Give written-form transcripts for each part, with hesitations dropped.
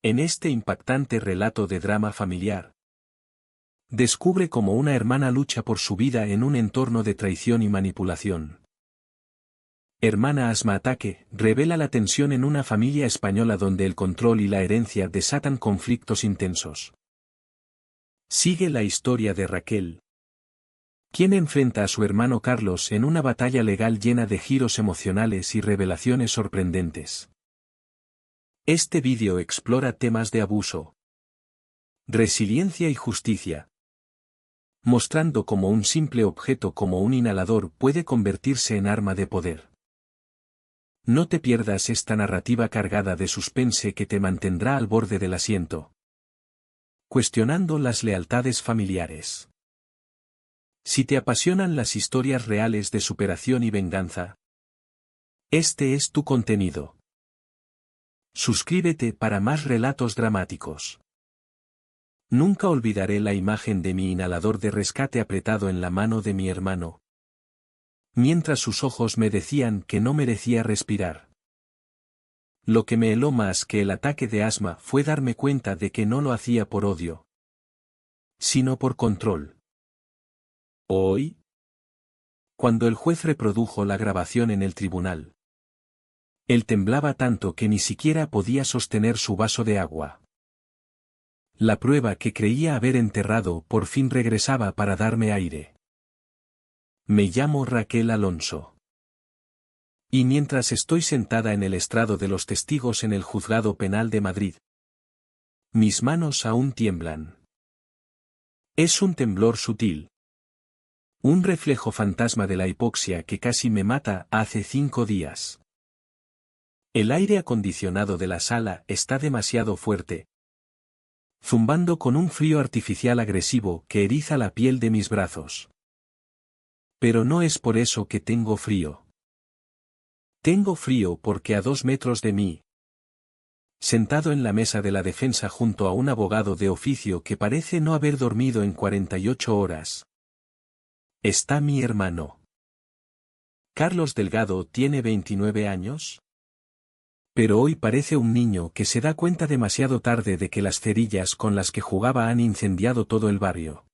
En este impactante relato de drama familiar, descubre cómo una hermana lucha por su vida en un entorno de traición y manipulación. Hermana Asma Ataque revela la tensión en una familia española donde el control y la herencia desatan conflictos intensos. Sigue la historia de Raquel, quien enfrenta a su hermano Carlos en una batalla legal llena de giros emocionales y revelaciones sorprendentes. Este vídeo explora temas de abuso, resiliencia y justicia, mostrando cómo un simple objeto como un inhalador puede convertirse en arma de poder. No te pierdas esta narrativa cargada de suspense que te mantendrá al borde del asiento, cuestionando las lealtades familiares. Si te apasionan las historias reales de superación y venganza, este es tu contenido. Suscríbete para más relatos dramáticos. Nunca olvidaré la imagen de mi inhalador de rescate apretado en la mano de mi hermano, mientras sus ojos me decían que no merecía respirar. Lo que me heló más que el ataque de asma fue darme cuenta de que no lo hacía por odio, sino por control. Hoy, cuando el juez reprodujo la grabación en el tribunal, él temblaba tanto que ni siquiera podía sostener su vaso de agua. La prueba que creía haber enterrado por fin regresaba para darme aire. Me llamo Raquel Alonso. Y mientras estoy sentada en el estrado de los testigos en el Juzgado Penal de Madrid, mis manos aún tiemblan. Es un temblor sutil. Un reflejo fantasma de la hipoxia que casi me mata hace 5 días. El aire acondicionado de la sala está demasiado fuerte, zumbando con un frío artificial agresivo que eriza la piel de mis brazos. Pero no es por eso que tengo frío. Tengo frío porque a 2 metros de mí, sentado en la mesa de la defensa junto a un abogado de oficio que parece no haber dormido en 48 horas, está mi hermano. Carlos Delgado tiene 29 años. Pero hoy parece un niño que se da cuenta demasiado tarde de que las cerillas con las que jugaba han incendiado todo el barrio.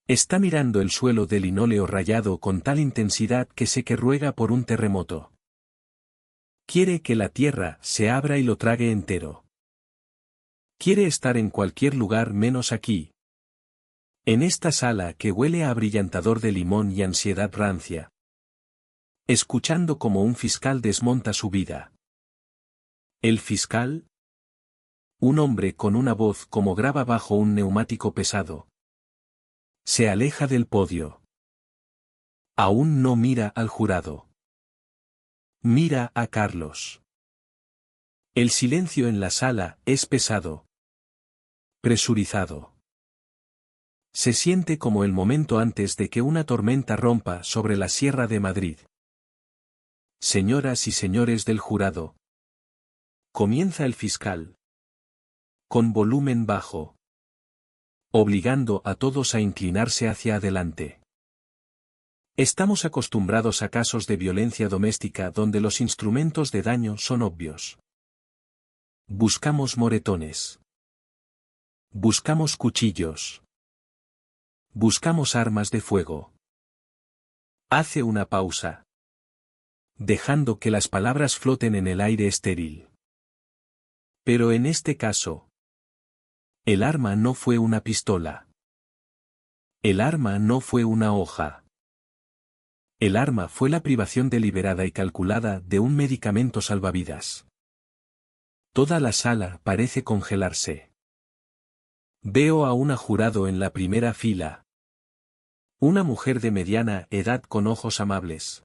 Está mirando el suelo de linóleo rayado con tal intensidad que sé que ruega por un terremoto. Quiere que la tierra se abra y lo trague entero. Quiere estar en cualquier lugar menos aquí. En esta sala que huele a abrillantador de limón y ansiedad rancia. Escuchando cómo un fiscal desmonta su vida. ¿El fiscal? Un hombre con una voz como grava bajo un neumático pesado. Se aleja del podio. Aún no mira al jurado. Mira a Carlos. El silencio en la sala es pesado. Presurizado. Se siente como el momento antes de que una tormenta rompa sobre la Sierra de Madrid. Señoras y señores del jurado. Comienza el fiscal. Con volumen bajo. Obligando a todos a inclinarse hacia adelante. Estamos acostumbrados a casos de violencia doméstica donde los instrumentos de daño son obvios. Buscamos moretones. Buscamos cuchillos. Buscamos armas de fuego. Hace una pausa, dejando que las palabras floten en el aire estéril. Pero en este caso, el arma no fue una pistola. El arma no fue una hoja. El arma fue la privación deliberada y calculada de un medicamento salvavidas. Toda la sala parece congelarse. Veo a una jurado en la primera fila. Una mujer de mediana edad con ojos amables,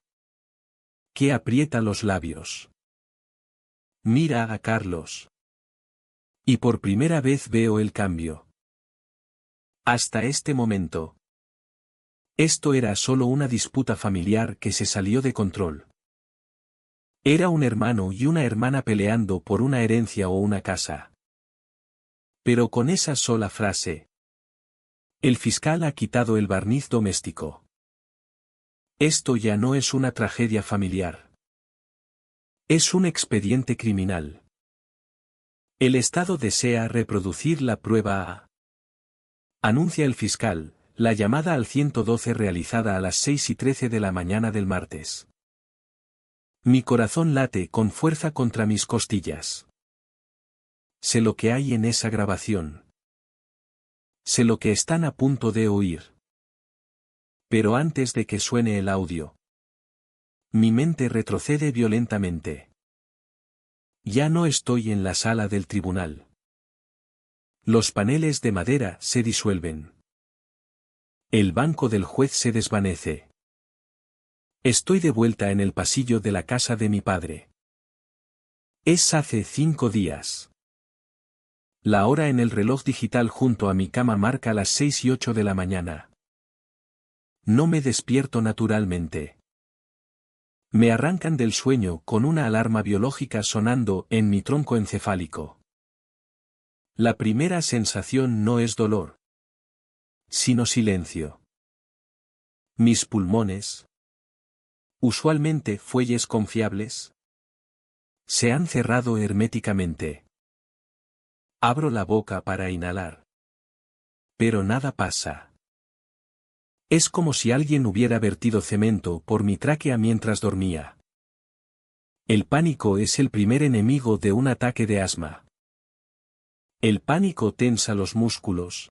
que aprieta los labios. Mira a Carlos. Y por primera vez veo el cambio. Hasta este momento, esto era solo una disputa familiar que se salió de control. Era un hermano y una hermana peleando por una herencia o una casa. Pero con esa sola frase, el fiscal ha quitado el barniz doméstico. Esto ya no es una tragedia familiar. Es un expediente criminal. El Estado desea reproducir la prueba A. Anuncia el fiscal, la llamada al 112 realizada a las 6:13 de la mañana del martes. Mi corazón late con fuerza contra mis costillas. Sé lo que hay en esa grabación. Sé lo que están a punto de oír. Pero antes de que suene el audio, mi mente retrocede violentamente. Ya no estoy en la sala del tribunal. Los paneles de madera se disuelven. El banco del juez se desvanece. Estoy de vuelta en el pasillo de la casa de mi padre. Es hace 5 días. La hora en el reloj digital junto a mi cama marca las 6:08 de la mañana. No me despierto naturalmente. Me arrancan del sueño con una alarma biológica sonando en mi tronco encefálico. La primera sensación no es dolor, sino silencio. Mis pulmones, usualmente fuelles confiables, se han cerrado herméticamente. Abro la boca para inhalar. Pero nada pasa. Es como si alguien hubiera vertido cemento por mi tráquea mientras dormía. El pánico es el primer enemigo de un ataque de asma. El pánico tensa los músculos.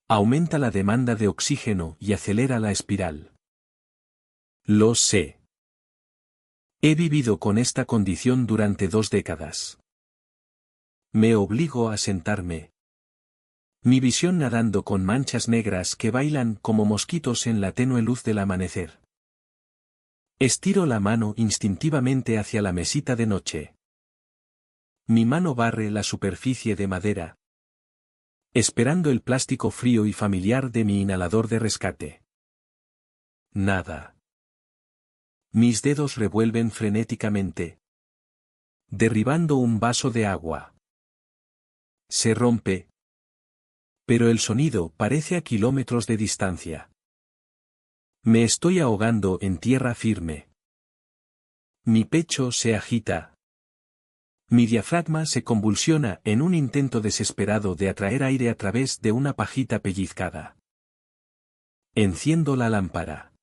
Aumenta la demanda de oxígeno y acelera la espiral. Lo sé. He vivido con esta condición durante 2 décadas. Me obligo a sentarme. Mi visión nadando con manchas negras que bailan como mosquitos en la tenue luz del amanecer. Estiro la mano instintivamente hacia la mesita de noche. Mi mano barre la superficie de madera, esperando el plástico frío y familiar de mi inhalador de rescate. Nada. Mis dedos revuelven frenéticamente, derribando un vaso de agua. Se rompe, pero el sonido parece a kilómetros de distancia. Me estoy ahogando en tierra firme. Mi pecho se agita. Mi diafragma se convulsiona en un intento desesperado de atraer aire a través de una pajita pellizcada. Enciendo la lámpara.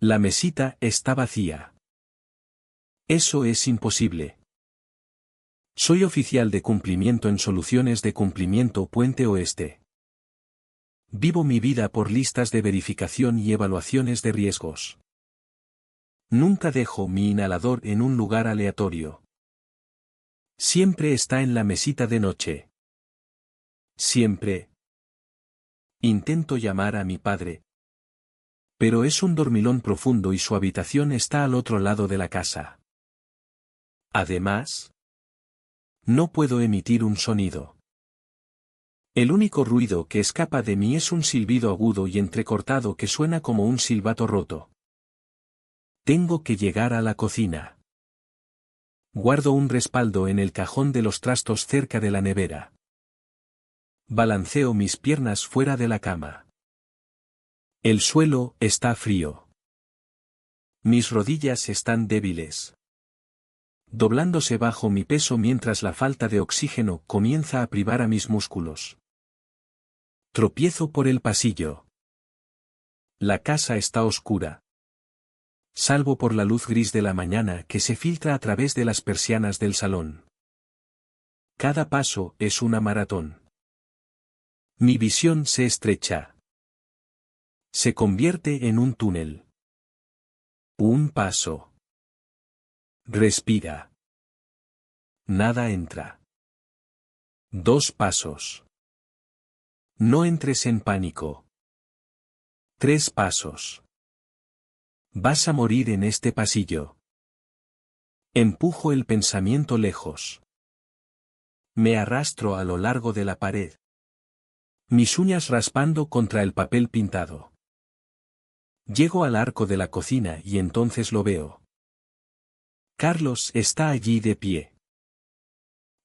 La mesita está vacía. Eso es imposible. Soy oficial de cumplimiento en Soluciones de Cumplimiento Puente Oeste. Vivo mi vida por listas de verificación y evaluaciones de riesgos. Nunca dejo mi inhalador en un lugar aleatorio. Siempre está en la mesita de noche. Siempre. Intento llamar a mi padre. Pero es un dormilón profundo y su habitación está al otro lado de la casa. Además, no puedo emitir un sonido. El único ruido que escapa de mí es un silbido agudo y entrecortado que suena como un silbato roto. Tengo que llegar a la cocina. Guardo un respaldo en el cajón de los trastos cerca de la nevera. Balanceo mis piernas fuera de la cama. El suelo está frío. Mis rodillas están débiles, doblándose bajo mi peso mientras la falta de oxígeno comienza a privar a mis músculos. Tropiezo por el pasillo. La casa está oscura, salvo por la luz gris de la mañana que se filtra a través de las persianas del salón. Cada paso es una maratón. Mi visión se estrecha. Se convierte en un túnel. Un paso. Respira. Nada entra. 2 pasos. No entres en pánico. 3 pasos. Vas a morir en este pasillo. Empujo el pensamiento lejos. Me arrastro a lo largo de la pared. Mis uñas raspando contra el papel pintado. Llego al arco de la cocina y entonces lo veo. Carlos está allí de pie.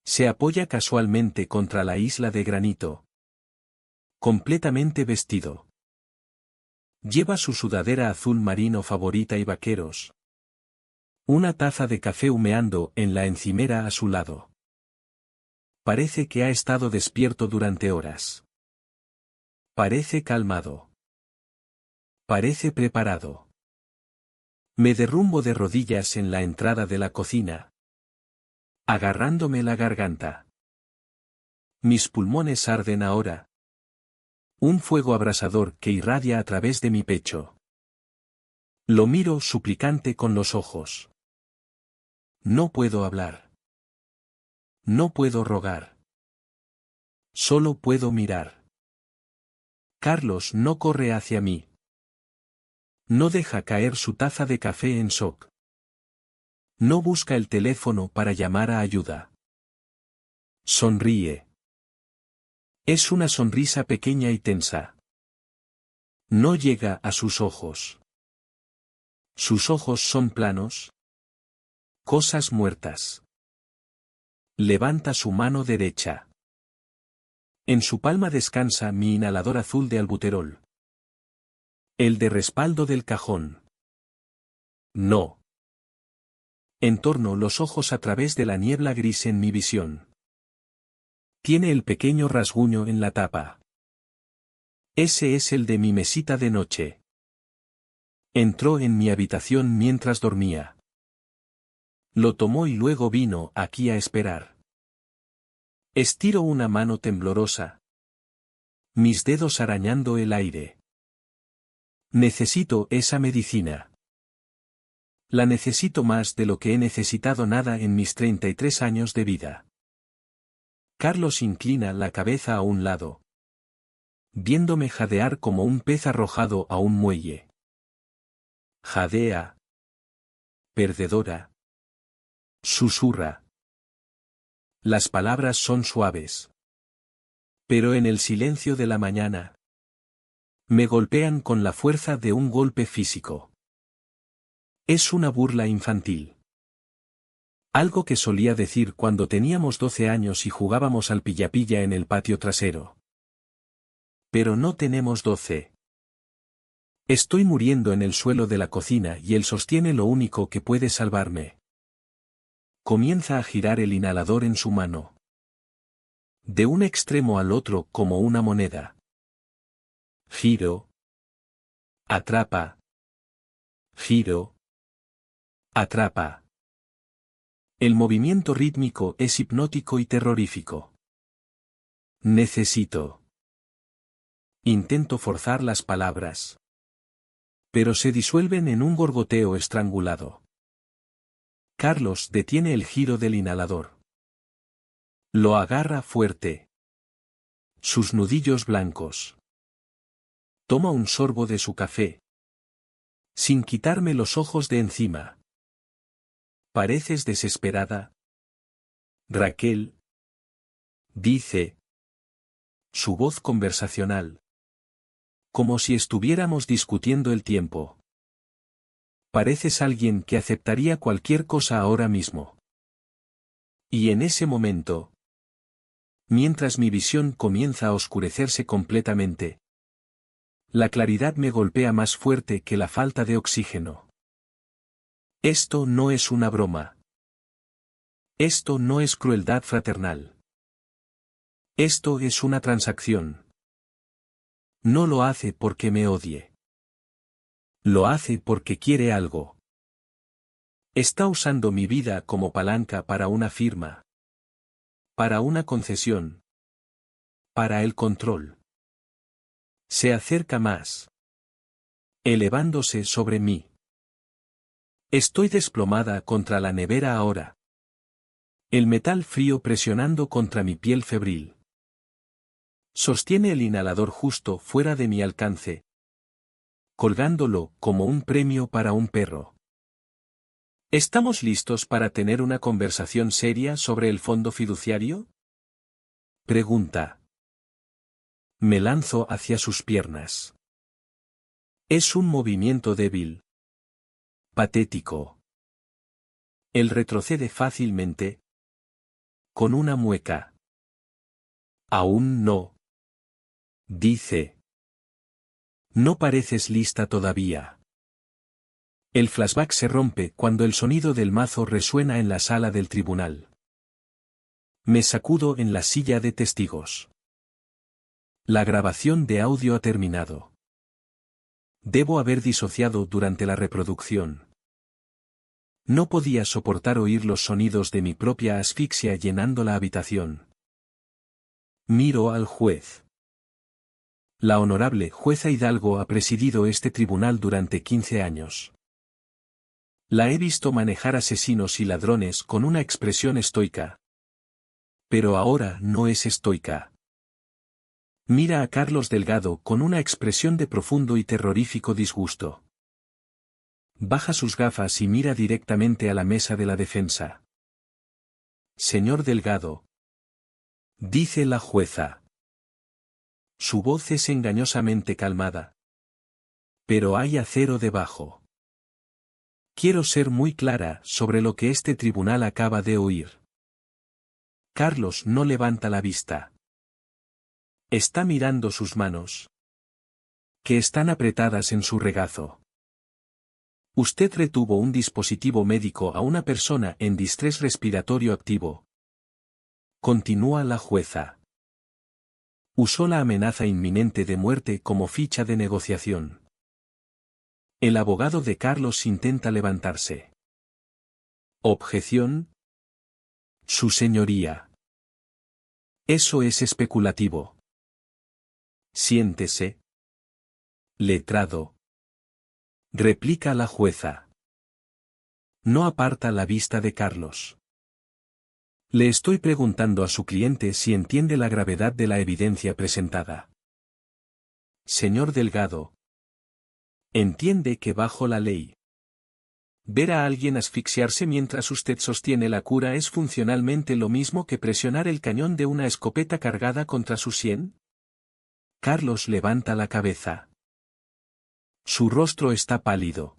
Se apoya casualmente contra la isla de granito. Completamente vestido. Lleva su sudadera azul marino favorita y vaqueros. Una taza de café humeando en la encimera a su lado. parece que ha estado despierto durante horas. Parece calmado. Parece preparado. Me derrumbo de rodillas en la entrada de la cocina, agarrándome la garganta. Mis pulmones arden ahora. Un fuego abrasador que irradia a través de mi pecho. Lo miro suplicante con los ojos. No puedo hablar. No puedo rogar. Solo puedo mirar. Carlos no corre hacia mí. No deja caer su taza de café en shock. No busca el teléfono para llamar a ayuda. Sonríe. Es una sonrisa pequeña y tensa. No llega a sus ojos. Sus ojos son planos. Cosas muertas. Levanta su mano derecha. En su palma descansa mi inhalador azul de albuterol. El de respaldo del cajón. No. Entorno los ojos a través de la niebla gris en mi visión. Tiene el pequeño rasguño en la tapa. Ese es el de mi mesita de noche. Entró en mi habitación mientras dormía. Lo tomó y luego vino aquí a esperar. Estiro una mano temblorosa. Mis dedos arañando el aire. Necesito esa medicina. La necesito más de lo que he necesitado nada en mis 33 años de vida. Carlos inclina la cabeza a un lado, viéndome jadear como un pez arrojado a un muelle. Jadea. Perdedora. Susurra. Las palabras son suaves. Pero en el silencio de la mañana, me golpean con la fuerza de un golpe físico. Es una burla infantil. Algo que solía decir cuando teníamos 12 años y jugábamos al pilla-pilla en el patio trasero. Pero no tenemos 12. Estoy muriendo en el suelo de la cocina y él sostiene lo único que puede salvarme. Comienza a girar el inhalador en su mano. De un extremo al otro como una moneda. Giro. Atrapa. Giro. Atrapa. El movimiento rítmico es hipnótico y terrorífico. Necesito. Intento forzar las palabras. Pero se disuelven en un gorgoteo estrangulado. Carlos detiene el giro del inhalador. Lo agarra fuerte. Sus nudillos blancos. Toma un sorbo de su café. Sin quitarme los ojos de encima. ¿Pareces desesperada? Raquel. Dice. Su voz conversacional. Como si estuviéramos discutiendo el tiempo. Pareces alguien que aceptaría cualquier cosa ahora mismo. Y en ese momento, mientras mi visión comienza a oscurecerse completamente, la claridad me golpea más fuerte que la falta de oxígeno. Esto no es una broma. Esto no es crueldad fraternal. Esto es una transacción. No lo hace porque me odie. Lo hace porque quiere algo. Está usando mi vida como palanca para una firma. Para una concesión. Para el control. Se acerca más. Elevándose sobre mí. Estoy desplomada contra la nevera ahora. El metal frío presionando contra mi piel febril. Sostiene el inhalador justo fuera de mi alcance, colgándolo como un premio para un perro. ¿Estamos listos para tener una conversación seria sobre el fondo fiduciario? Pregunta. Me lanzo hacia sus piernas. Es un movimiento débil. Patético. Él retrocede fácilmente. Con una mueca. Aún no. Dice. No pareces lista todavía. El flashback se rompe cuando el sonido del mazo resuena en la sala del tribunal. Me sacudo en la silla de testigos. La grabación de audio ha terminado. Debo haber disociado durante la reproducción. No podía soportar oír los sonidos de mi propia asfixia llenando la habitación. Miro al juez. La honorable jueza Hidalgo ha presidido este tribunal durante 15 años. La he visto manejar asesinos y ladrones con una expresión estoica. Pero ahora no es estoica. Mira a Carlos Delgado con una expresión de profundo y terrorífico disgusto. Baja sus gafas y mira directamente a la mesa de la defensa. Señor Delgado. Dice la jueza. Su voz es engañosamente calmada. Pero hay acero debajo. Quiero ser muy clara sobre lo que este tribunal acaba de oír. Carlos no levanta la vista. Está mirando sus manos, que están apretadas en su regazo. Usted retuvo un dispositivo médico a una persona en distrés respiratorio activo. Continúa la jueza. Usó la amenaza inminente de muerte como ficha de negociación. El abogado de Carlos intenta levantarse. ¿Objeción? Su señoría. Eso es especulativo. Siéntese. Letrado. Replica la jueza. No aparta la vista de Carlos. Le estoy preguntando a su cliente si entiende la gravedad de la evidencia presentada. Señor Delgado. Entiende que bajo la ley, ver a alguien asfixiarse mientras usted sostiene la cura es funcionalmente lo mismo que presionar el cañón de una escopeta cargada contra su sien. Carlos levanta la cabeza. Su rostro está pálido.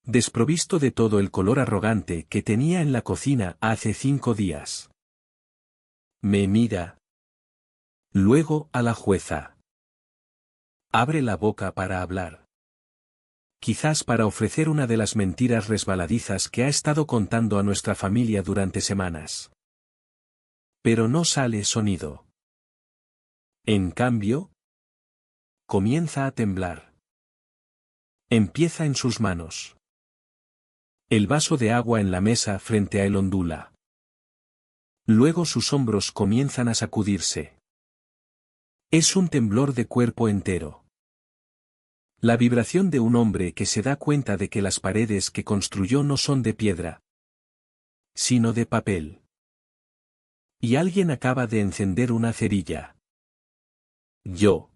Desprovisto de todo el color arrogante que tenía en la cocina hace 5 días. Me mira. Luego a la jueza. Abre la boca para hablar. Quizás para ofrecer una de las mentiras resbaladizas que ha estado contando a nuestra familia durante semanas. Pero no sale sonido. En cambio, comienza a temblar. Empieza en sus manos. El vaso de agua en la mesa frente a él ondula. Luego sus hombros comienzan a sacudirse. Es un temblor de cuerpo entero. La vibración de un hombre que se da cuenta de que las paredes que construyó no son de piedra, sino de papel. Y alguien acaba de encender una cerilla. Yo.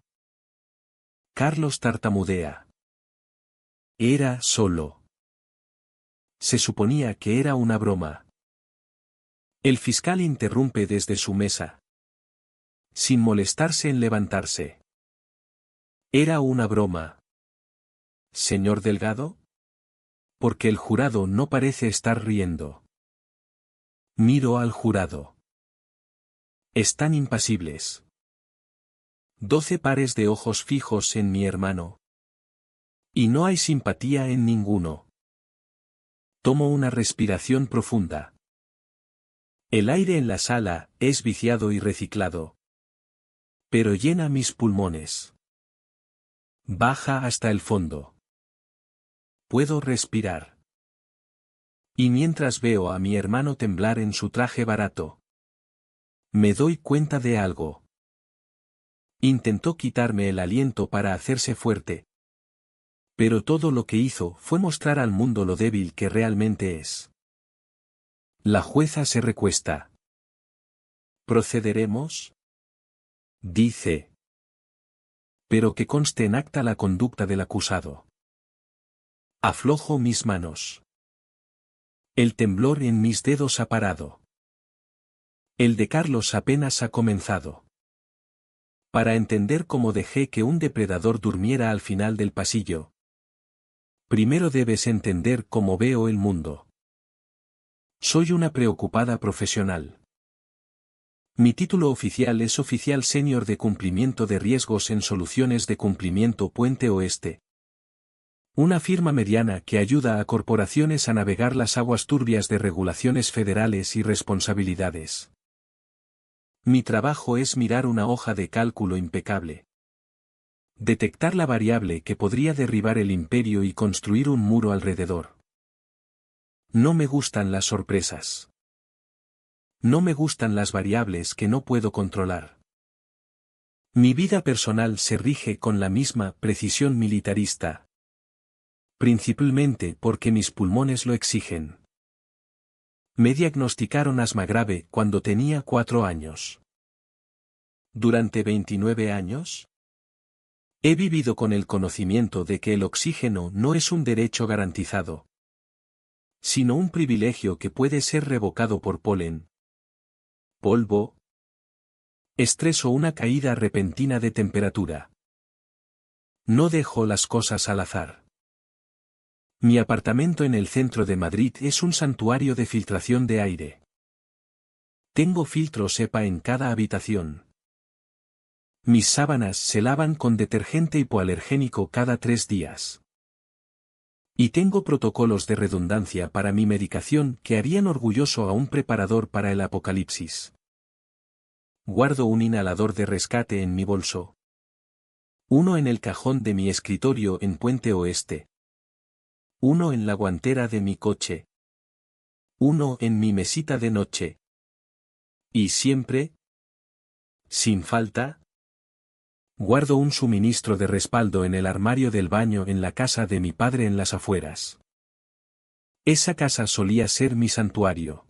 Carlos tartamudea. Era solo. Se suponía que era una broma. El fiscal interrumpe desde su mesa, sin molestarse en levantarse. Era una broma. ¿Señor Delgado? Porque el jurado no parece estar riendo. Miro al jurado. Están impasibles. 12 pares de ojos fijos en mi hermano. Y no hay simpatía en ninguno. Tomo una respiración profunda. El aire en la sala es viciado y reciclado. Pero llena mis pulmones. Baja hasta el fondo. Puedo respirar. Y mientras veo a mi hermano temblar en su traje barato, me doy cuenta de algo. Intentó quitarme el aliento para hacerse fuerte. Pero todo lo que hizo fue mostrar al mundo lo débil que realmente es. La jueza se recuesta. ¿Procederemos? Dice. Pero que conste en acta la conducta del acusado. Aflojo mis manos. El temblor en mis dedos ha parado. El de Carlos apenas ha comenzado. Para entender cómo dejé que un depredador durmiera al final del pasillo, primero debes entender cómo veo el mundo. Soy una preocupada profesional. Mi título oficial es Oficial Senior de Cumplimiento de Riesgos en Soluciones de Cumplimiento Puente Oeste. Una firma mediana que ayuda a corporaciones a navegar las aguas turbias de regulaciones federales y responsabilidades. Mi trabajo es mirar una hoja de cálculo impecable. Detectar la variable que podría derribar el imperio y construir un muro alrededor. No me gustan las sorpresas. No me gustan las variables que no puedo controlar. Mi vida personal se rige con la misma precisión militarista. Principalmente porque mis pulmones lo exigen. Me diagnosticaron asma grave cuando tenía 4 años. Durante 29 años, he vivido con el conocimiento de que el oxígeno no es un derecho garantizado, sino un privilegio que puede ser revocado por polen, polvo, estrés o una caída repentina de temperatura. No dejo las cosas al azar. Mi apartamento en el centro de Madrid es un santuario de filtración de aire. Tengo filtros EPA en cada habitación. Mis sábanas se lavan con detergente hipoalergénico cada 3 días. Y tengo protocolos de redundancia para mi medicación que harían orgulloso a un preparador para el apocalipsis. Guardo un inhalador de rescate en mi bolso. Uno en el cajón de mi escritorio en Puente Oeste. Uno en la guantera de mi coche. Uno en mi mesita de noche. Y siempre, sin falta, guardo un suministro de respaldo en el armario del baño en la casa de mi padre en las afueras. Esa casa solía ser mi santuario.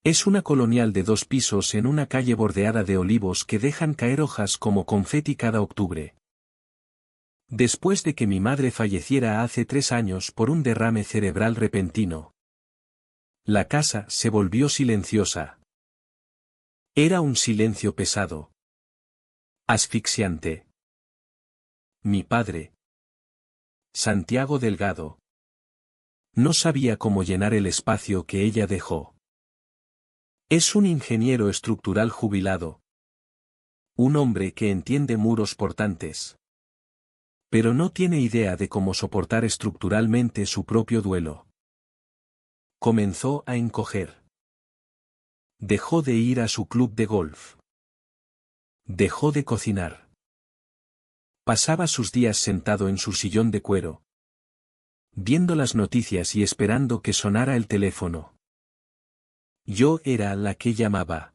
Es una colonial de 2 pisos en una calle bordeada de olivos que dejan caer hojas como confeti cada octubre. Después de que mi madre falleciera hace 3 años por un derrame cerebral repentino, la casa se volvió silenciosa. Era un silencio pesado. Asfixiante. Mi padre, Santiago Delgado, no sabía cómo llenar el espacio que ella dejó. Es un ingeniero estructural jubilado. Un hombre que entiende muros portantes. Pero no tiene idea de cómo soportar estructuralmente su propio duelo. Comenzó a encoger. Dejó de ir a su club de golf. Dejó de cocinar. Pasaba sus días sentado en su sillón de cuero, viendo las noticias y esperando que sonara el teléfono. Yo era la que llamaba.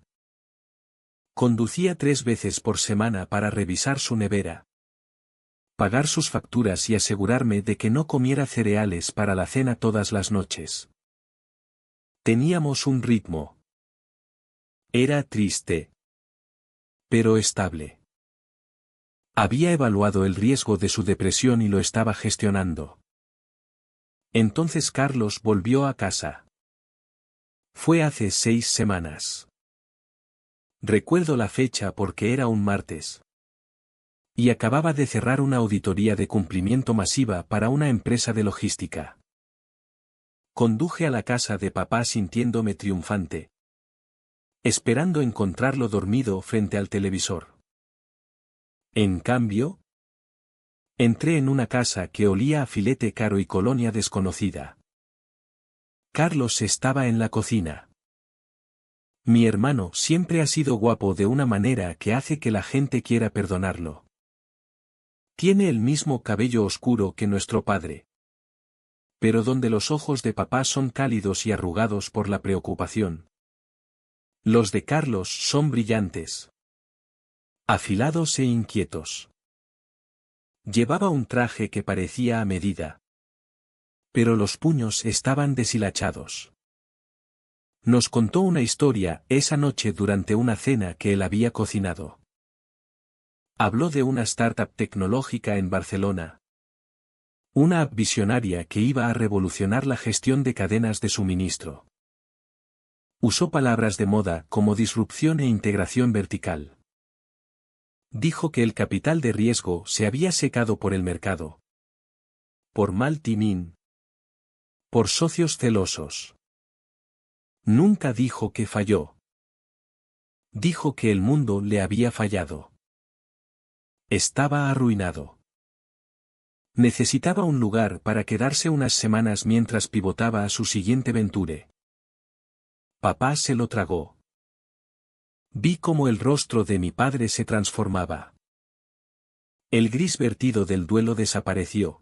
Conducía 3 veces por semana para revisar su nevera, pagar sus facturas y asegurarme de que no comiera cereales para la cena todas las noches. Teníamos un ritmo. Era triste, pero estable. Había evaluado el riesgo de su depresión y lo estaba gestionando. Entonces Carlos volvió a casa. Fue hace 6 semanas. Recuerdo la fecha porque era un martes. Y acababa de cerrar una auditoría de cumplimiento masiva para una empresa de logística. Conduje a la casa de papá sintiéndome triunfante, esperando encontrarlo dormido frente al televisor. En cambio, entré en una casa que olía a filete caro y colonia desconocida. Carlos estaba en la cocina. Mi hermano siempre ha sido guapo de una manera que hace que la gente quiera perdonarlo. Tiene el mismo cabello oscuro que nuestro padre. Pero donde los ojos de papá son cálidos y arrugados por la preocupación, los de Carlos son brillantes, afilados e inquietos. Llevaba un traje que parecía a medida, pero los puños estaban deshilachados. Nos contó una historia esa noche durante una cena que él había cocinado. Habló de una startup tecnológica en Barcelona. Una app visionaria que iba a revolucionar la gestión de cadenas de suministro. Usó palabras de moda como disrupción e integración vertical. Dijo que el capital de riesgo se había secado por el mercado. Por mal timing. Por socios celosos. Nunca dijo que falló. Dijo que el mundo le había fallado. Estaba arruinado. Necesitaba un lugar para quedarse unas semanas mientras pivotaba a su siguiente venture. Papá se lo tragó. Vi cómo el rostro de mi padre se transformaba. El gris vertido del duelo desapareció,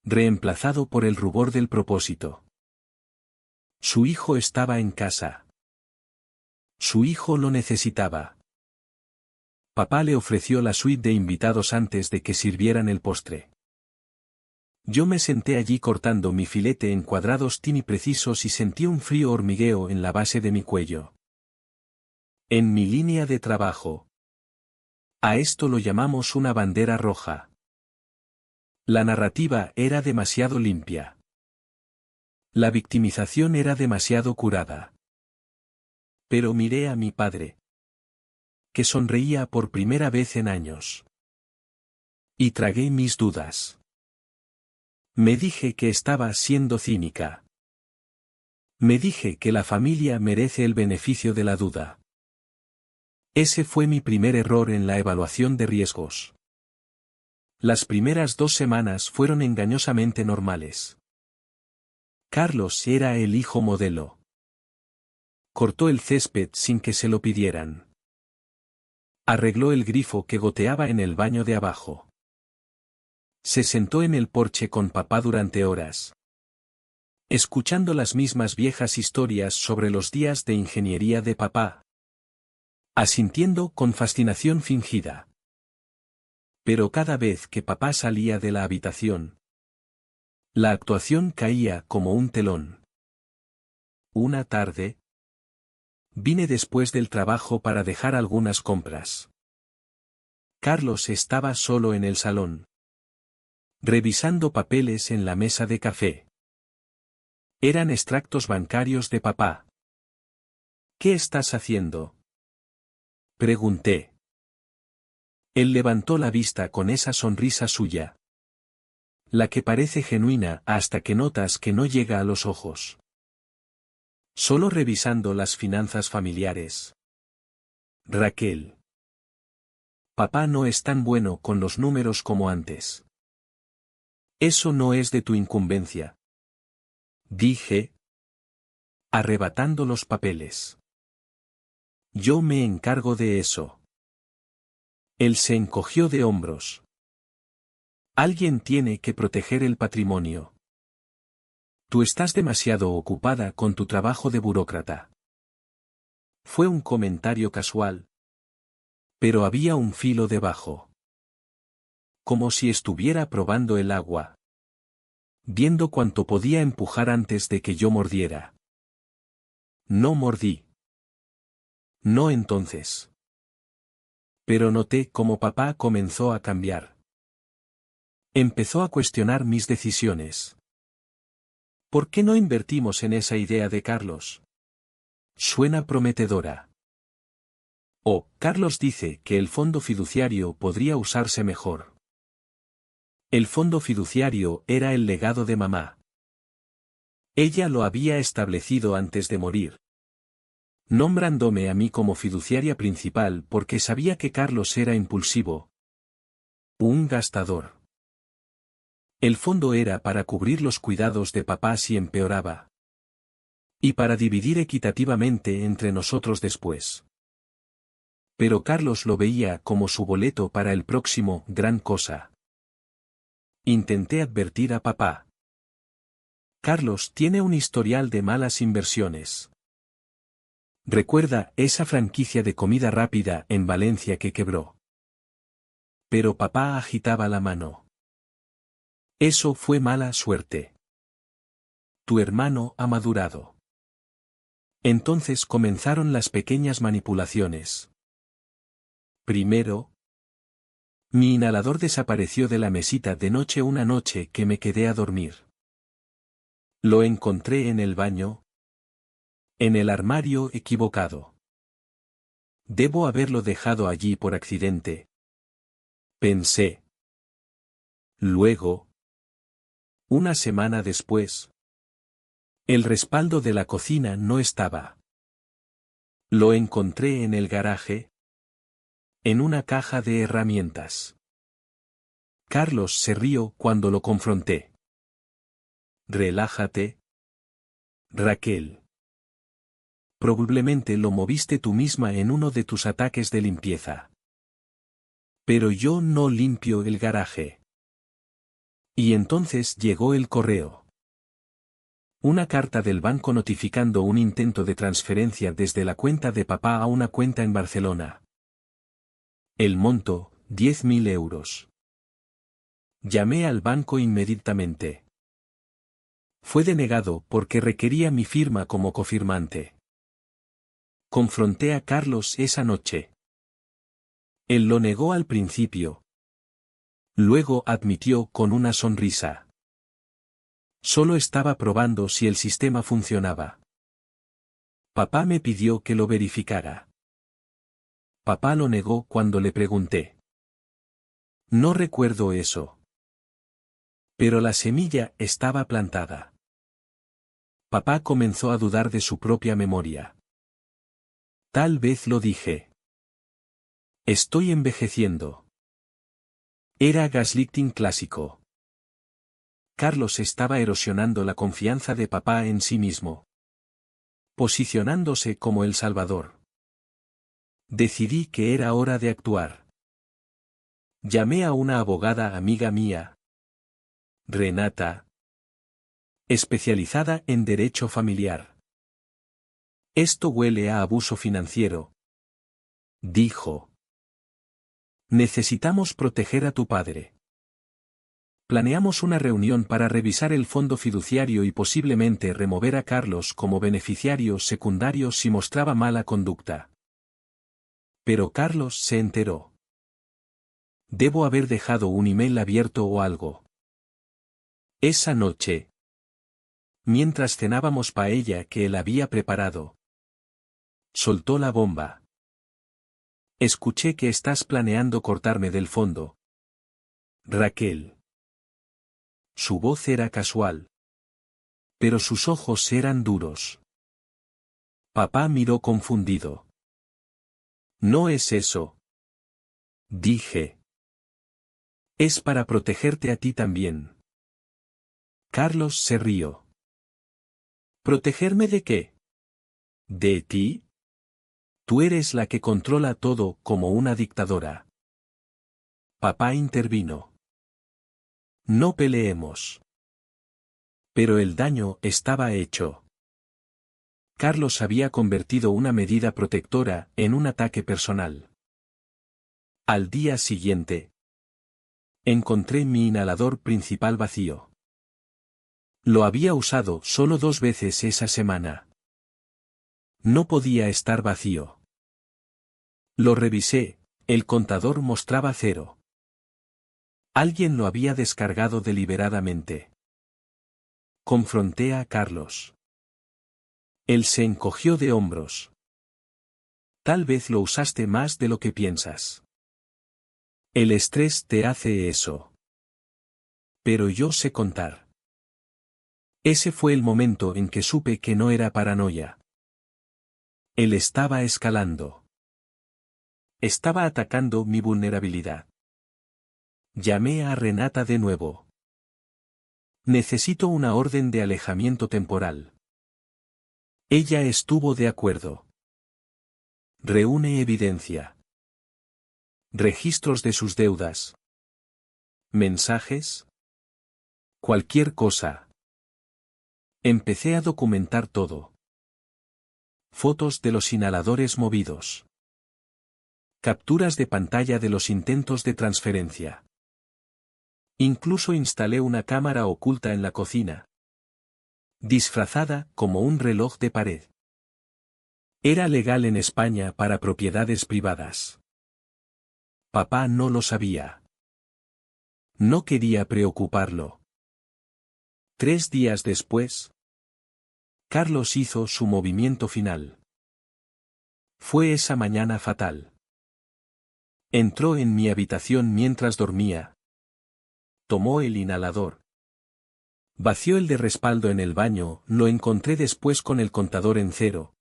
reemplazado por el rubor del propósito. Su hijo estaba en casa. Su hijo lo necesitaba. Papá le ofreció la suite de invitados antes de que sirvieran el postre. Yo me senté allí cortando mi filete en cuadrados precisos y sentí un frío hormigueo en la base de mi cuello. En mi línea de trabajo. A esto lo llamamos una bandera roja. La narrativa era demasiado limpia. La victimización era demasiado curada. Pero miré a mi padre, que sonreía por primera vez en años. Y tragué mis dudas. Me dije que estaba siendo cínica. Me dije que la familia merece el beneficio de la duda. Ese fue mi primer error en la evaluación de riesgos. Las primeras 2 semanas fueron engañosamente normales. Carlos era el hijo modelo. Cortó el césped sin que se lo pidieran. Arregló el grifo que goteaba en el baño de abajo. Se sentó en el porche con papá durante horas, escuchando las mismas viejas historias sobre los días de ingeniería de papá, asintiendo con fascinación fingida. Pero cada vez que papá salía de la habitación, la actuación caía como un telón. Una tarde, vine después del trabajo para dejar algunas compras. Carlos estaba solo en el salón, revisando papeles en la mesa de café. Eran extractos bancarios de papá. ¿Qué estás haciendo?, pregunté. Él levantó la vista con esa sonrisa suya, la que parece genuina hasta que notas que no llega a los ojos. Solo revisando las finanzas familiares. Raquel. Papá no es tan bueno con los números como antes. Eso no es de tu incumbencia, dije, arrebatando los papeles. Yo me encargo de eso. Él se encogió de hombros. Alguien tiene que proteger el patrimonio. Tú estás demasiado ocupada con tu trabajo de burócrata. Fue un comentario casual. Pero había un filo debajo. Como si estuviera probando el agua. Viendo cuánto podía empujar antes de que yo mordiera. No mordí. No entonces. Pero noté cómo papá comenzó a cambiar. Empezó a cuestionar mis decisiones. ¿Por qué no invertimos en esa idea de Carlos? Suena prometedora. Oh, Carlos dice que el fondo fiduciario podría usarse mejor. El fondo fiduciario era el legado de mamá. Ella lo había establecido antes de morir, nombrándome a mí como fiduciaria principal porque sabía que Carlos era impulsivo. Un gastador. El fondo era para cubrir los cuidados de papá si empeoraba. Y para dividir equitativamente entre nosotros después. Pero Carlos lo veía como su boleto para el próximo gran cosa. Intenté advertir a papá. Carlos tiene un historial de malas inversiones. Recuerda esa franquicia de comida rápida en Valencia que quebró. Pero papá agitaba la mano. Eso fue mala suerte. Tu hermano ha madurado. Entonces comenzaron las pequeñas manipulaciones. Primero, mi inhalador desapareció de la mesita de noche una noche que me quedé a dormir. Lo encontré en el baño. En el armario equivocado. Debo haberlo dejado allí por accidente. Pensé. Luego. Una semana después. El respaldo de la cocina no estaba. Lo encontré en el garaje. En una caja de herramientas. Carlos se rió cuando lo confronté. Relájate, Raquel. Probablemente lo moviste tú misma en uno de tus ataques de limpieza. Pero yo no limpio el garaje. Y entonces llegó el correo. Una carta del banco notificando un intento de transferencia desde la cuenta de papá a una cuenta en Barcelona. El monto, 10.000 euros. Llamé al banco inmediatamente. Fue denegado porque requería mi firma como cofirmante. Confronté a Carlos esa noche. Él lo negó al principio. Luego admitió con una sonrisa. Solo estaba probando si el sistema funcionaba. Papá me pidió que lo verificara. Papá lo negó cuando le pregunté. No recuerdo eso. Pero la semilla estaba plantada. Papá comenzó a dudar de su propia memoria. Tal vez lo dije. Estoy envejeciendo. Era gaslighting clásico. Carlos estaba erosionando la confianza de papá en sí mismo. Posicionándose como el salvador. Decidí que era hora de actuar. Llamé a una abogada amiga mía. Renata. Especializada en derecho familiar. Esto huele a abuso financiero. Dijo. Necesitamos proteger a tu padre. Planeamos una reunión para revisar el fondo fiduciario y posiblemente remover a Carlos como beneficiario secundario si mostraba mala conducta. Pero Carlos se enteró. Debo haber dejado un email abierto o algo. Esa noche, mientras cenábamos paella que él había preparado, soltó la bomba. Escuché que estás planeando cortarme del fondo. Raquel. Su voz era casual. Pero sus ojos eran duros. Papá miró confundido. No es eso. Dije. Es para protegerte a ti también. Carlos se rió. ¿Protegerme de qué? ¿De ti? Tú eres la que controla todo como una dictadora. Papá intervino. No peleemos. Pero el daño estaba hecho. Carlos había convertido una medida protectora en un ataque personal. Al día siguiente, encontré mi inhalador principal vacío. Lo había usado solo 2 veces esa semana. No podía estar vacío. Lo revisé, el contador mostraba 0. Alguien lo había descargado deliberadamente. Confronté a Carlos. Él se encogió de hombros. Tal vez lo usaste más de lo que piensas. El estrés te hace eso. Pero yo sé contar. Ese fue el momento en que supe que no era paranoia. Él estaba escalando. Estaba atacando mi vulnerabilidad. Llamé a Renata de nuevo. Necesito una orden de alejamiento temporal. Ella estuvo de acuerdo. Reúne evidencia. Registros de sus deudas. Mensajes. Cualquier cosa. Empecé a documentar todo. Fotos de los inhaladores movidos. Capturas de pantalla de los intentos de transferencia. Incluso instalé una cámara oculta en la cocina. Disfrazada como un reloj de pared. Era legal en España para propiedades privadas. Papá no lo sabía. No quería preocuparlo. 3 días después, Carlos hizo su movimiento final. Fue esa mañana fatal. Entró en mi habitación mientras dormía. Tomó el inhalador. Vació el de respaldo en el baño, lo encontré después con el contador en 0.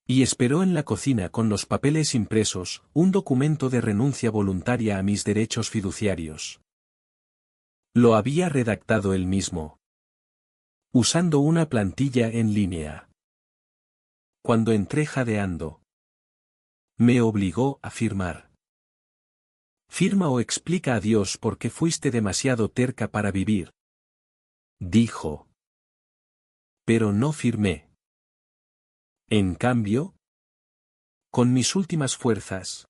Y esperó en la cocina con los papeles impresos, un documento de renuncia voluntaria a mis derechos fiduciarios. Lo había redactado él mismo. Usando una plantilla en línea. Cuando entré jadeando, me obligó a firmar. Firma o explica a Dios por qué fuiste demasiado terca para vivir, dijo. Pero no firmé. En cambio, con mis últimas fuerzas,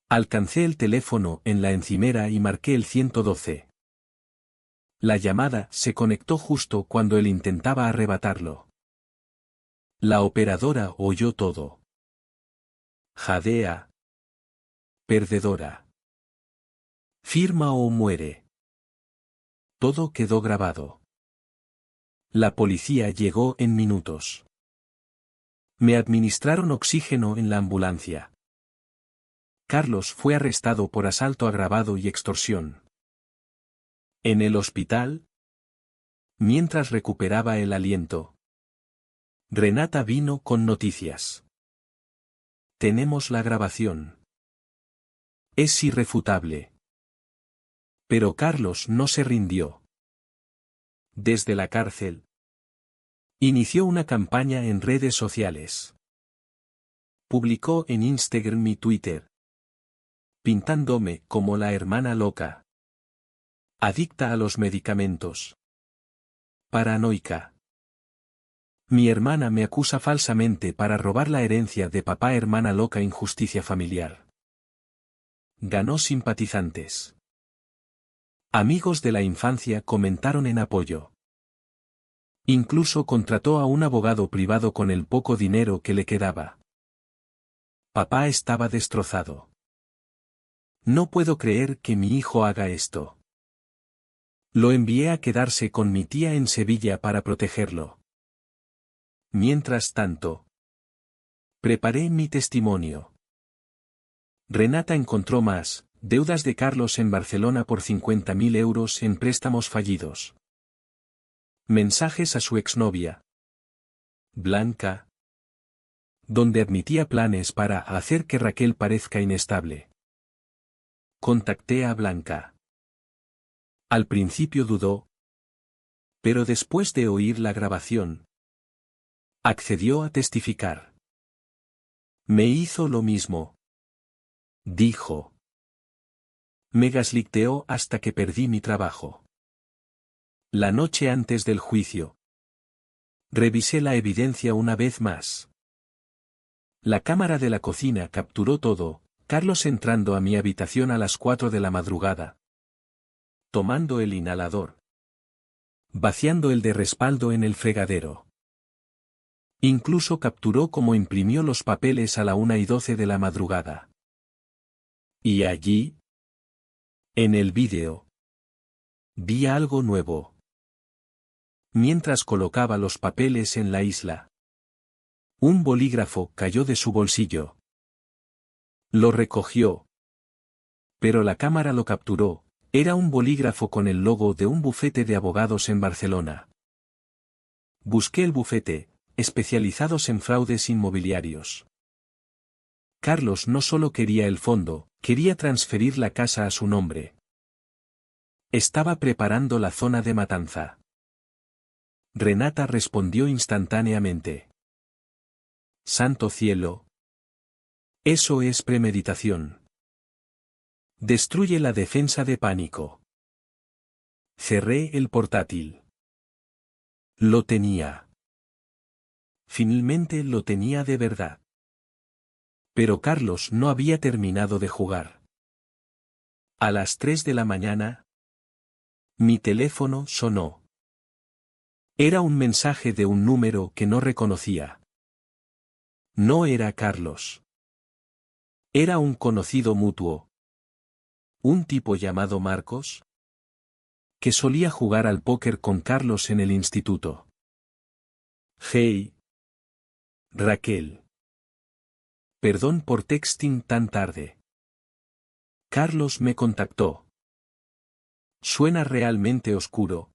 alcancé el teléfono en la encimera y marqué el 112. La llamada se conectó justo cuando él intentaba arrebatarlo. La operadora oyó todo. Jadea. Perdedora. Firma o muere. Todo quedó grabado. La policía llegó en minutos. Me administraron oxígeno en la ambulancia. Carlos fue arrestado por asalto agravado y extorsión. En el hospital, mientras recuperaba el aliento, Renata vino con noticias. Tenemos la grabación. Es irrefutable. Pero Carlos no se rindió. Desde la cárcel, inició una campaña en redes sociales. Publicó en Instagram y Twitter, pintándome como la hermana loca, adicta a los medicamentos, paranoica. Mi hermana me acusa falsamente para robar la herencia de papá, hermana loca, injusticia familiar. Ganó simpatizantes. Amigos de la infancia comentaron en apoyo. Incluso contrató a un abogado privado con el poco dinero que le quedaba. Papá estaba destrozado. No puedo creer que mi hijo haga esto. Lo envié a quedarse con mi tía en Sevilla para protegerlo. Mientras tanto, preparé mi testimonio. Renata encontró más deudas de Carlos en Barcelona por 50.000 euros en préstamos fallidos. Mensajes a su exnovia, Blanca, donde admitía planes para hacer que Raquel parezca inestable. Contacté a Blanca. Al principio dudó, pero después de oír la grabación, accedió a testificar. Me hizo lo mismo, dijo. Me gaslighteó hasta que perdí mi trabajo. La noche antes del juicio, revisé la evidencia una vez más. La cámara de la cocina capturó todo, Carlos entrando a mi habitación a las 4 de la madrugada, tomando el inhalador, vaciando el de respaldo en el fregadero. Incluso capturó cómo imprimió los papeles a la 1:12 de la madrugada. Y allí, en el vídeo, vi algo nuevo. Mientras colocaba los papeles en la isla, un bolígrafo cayó de su bolsillo. Lo recogió. Pero la cámara lo capturó, era un bolígrafo con el logo de un bufete de abogados en Barcelona. Busqué el bufete, especializados en fraudes inmobiliarios. Carlos no solo quería el fondo, quería transferir la casa a su nombre. Estaba preparando la zona de matanza. Renata respondió instantáneamente. Santo cielo. Eso es premeditación. Destruye la defensa de pánico. Cerré el portátil. Lo tenía. Finalmente lo tenía de verdad. Pero Carlos no había terminado de jugar. A las 3 de la mañana, mi teléfono sonó. Era un mensaje de un número que no reconocía. No era Carlos. Era un conocido mutuo. Un tipo llamado Marcos, que solía jugar al póker con Carlos en el instituto. Hey, Raquel. Perdón por texting tan tarde. Carlos me contactó. Suena realmente oscuro.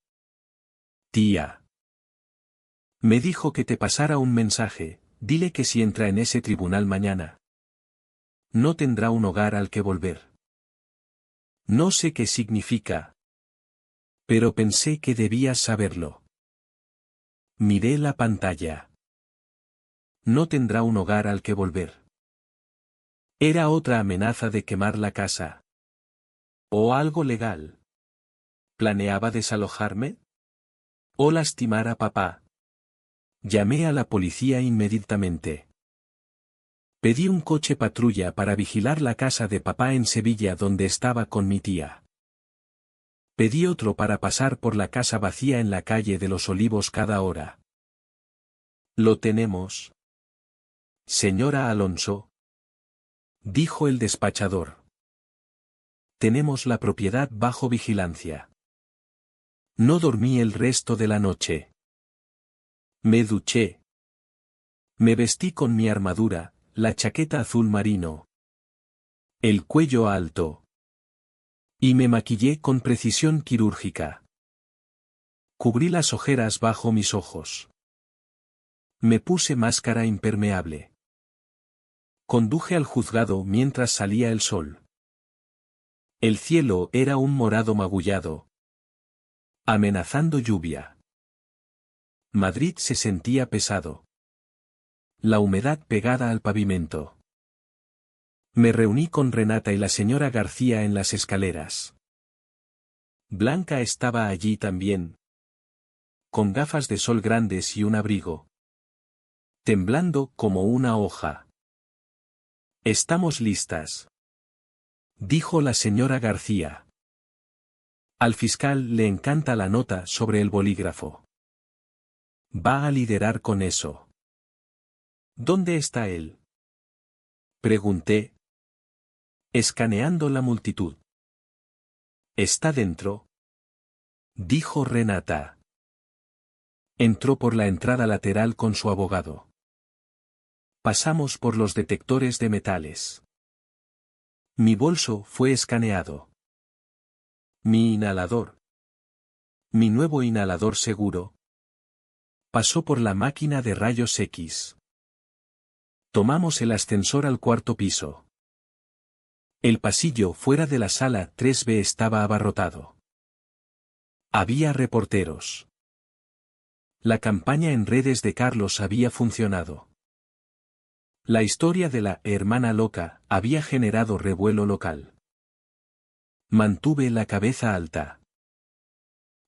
Tía. Me dijo que te pasara un mensaje, dile que si entra en ese tribunal mañana, no tendrá un hogar al que volver. No sé qué significa, pero pensé que debías saberlo. Miré la pantalla. No tendrá un hogar al que volver. Era otra amenaza de quemar la casa. ¿O algo legal? ¿Planeaba desalojarme? ¿O lastimar a papá? Llamé a la policía inmediatamente. Pedí un coche patrulla para vigilar la casa de papá en Sevilla donde estaba con mi tía. Pedí otro para pasar por la casa vacía en la calle de los Olivos cada hora. «Lo tenemos. Señora Alonso», dijo el despachador. «Tenemos la propiedad bajo vigilancia». No dormí el resto de la noche. Me duché. Me vestí con mi armadura, la chaqueta azul marino, el cuello alto. Y me maquillé con precisión quirúrgica. Cubrí las ojeras bajo mis ojos. Me puse máscara impermeable. Conduje al juzgado mientras salía el sol. El cielo era un morado magullado, amenazando lluvia. Madrid se sentía pesado. La humedad pegada al pavimento. Me reuní con Renata y la señora García en las escaleras. Blanca estaba allí también, con gafas de sol grandes y un abrigo. Temblando como una hoja. «Estamos listas», dijo la señora García. Al fiscal le encanta la nota sobre el bolígrafo. Va a liderar con eso. «¿Dónde está él?», pregunté, escaneando la multitud. «Está dentro», dijo Renata. Entró por la entrada lateral con su abogado. Pasamos por los detectores de metales. Mi bolso fue escaneado. Mi inhalador. Mi nuevo inhalador seguro. Pasó por la máquina de rayos X. Tomamos el ascensor al cuarto piso. El pasillo fuera de la sala 3B estaba abarrotado. Había reporteros. La campaña en redes de Carlos había funcionado. La historia de la hermana loca había generado revuelo local. Mantuve la cabeza alta.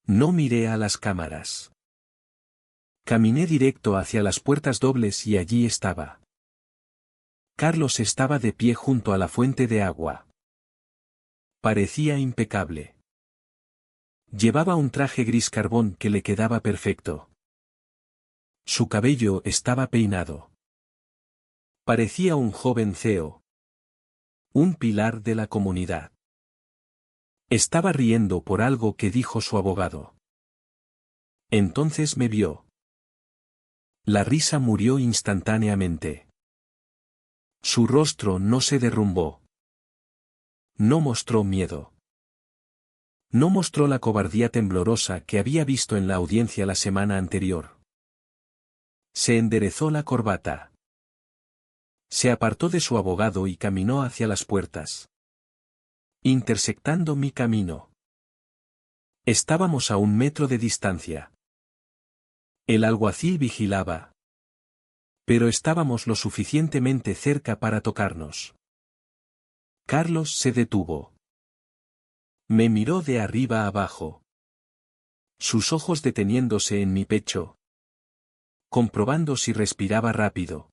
No miré a las cámaras. Caminé directo hacia las puertas dobles y allí estaba. Carlos estaba de pie junto a la fuente de agua. Parecía impecable. Llevaba un traje gris carbón que le quedaba perfecto. Su cabello estaba peinado. Parecía un joven CEO. Un pilar de la comunidad. Estaba riendo por algo que dijo su abogado. Entonces me vio. La risa murió instantáneamente. Su rostro no se derrumbó. No mostró miedo. No mostró la cobardía temblorosa que había visto en la audiencia la semana anterior. Se enderezó la corbata. Se apartó de su abogado y caminó hacia las puertas. Intersectando mi camino. Estábamos a 1 metro de distancia. El alguacil vigilaba. Pero estábamos lo suficientemente cerca para tocarnos. Carlos se detuvo. Me miró de arriba abajo. Sus ojos deteniéndose en mi pecho. Comprobando si respiraba rápido.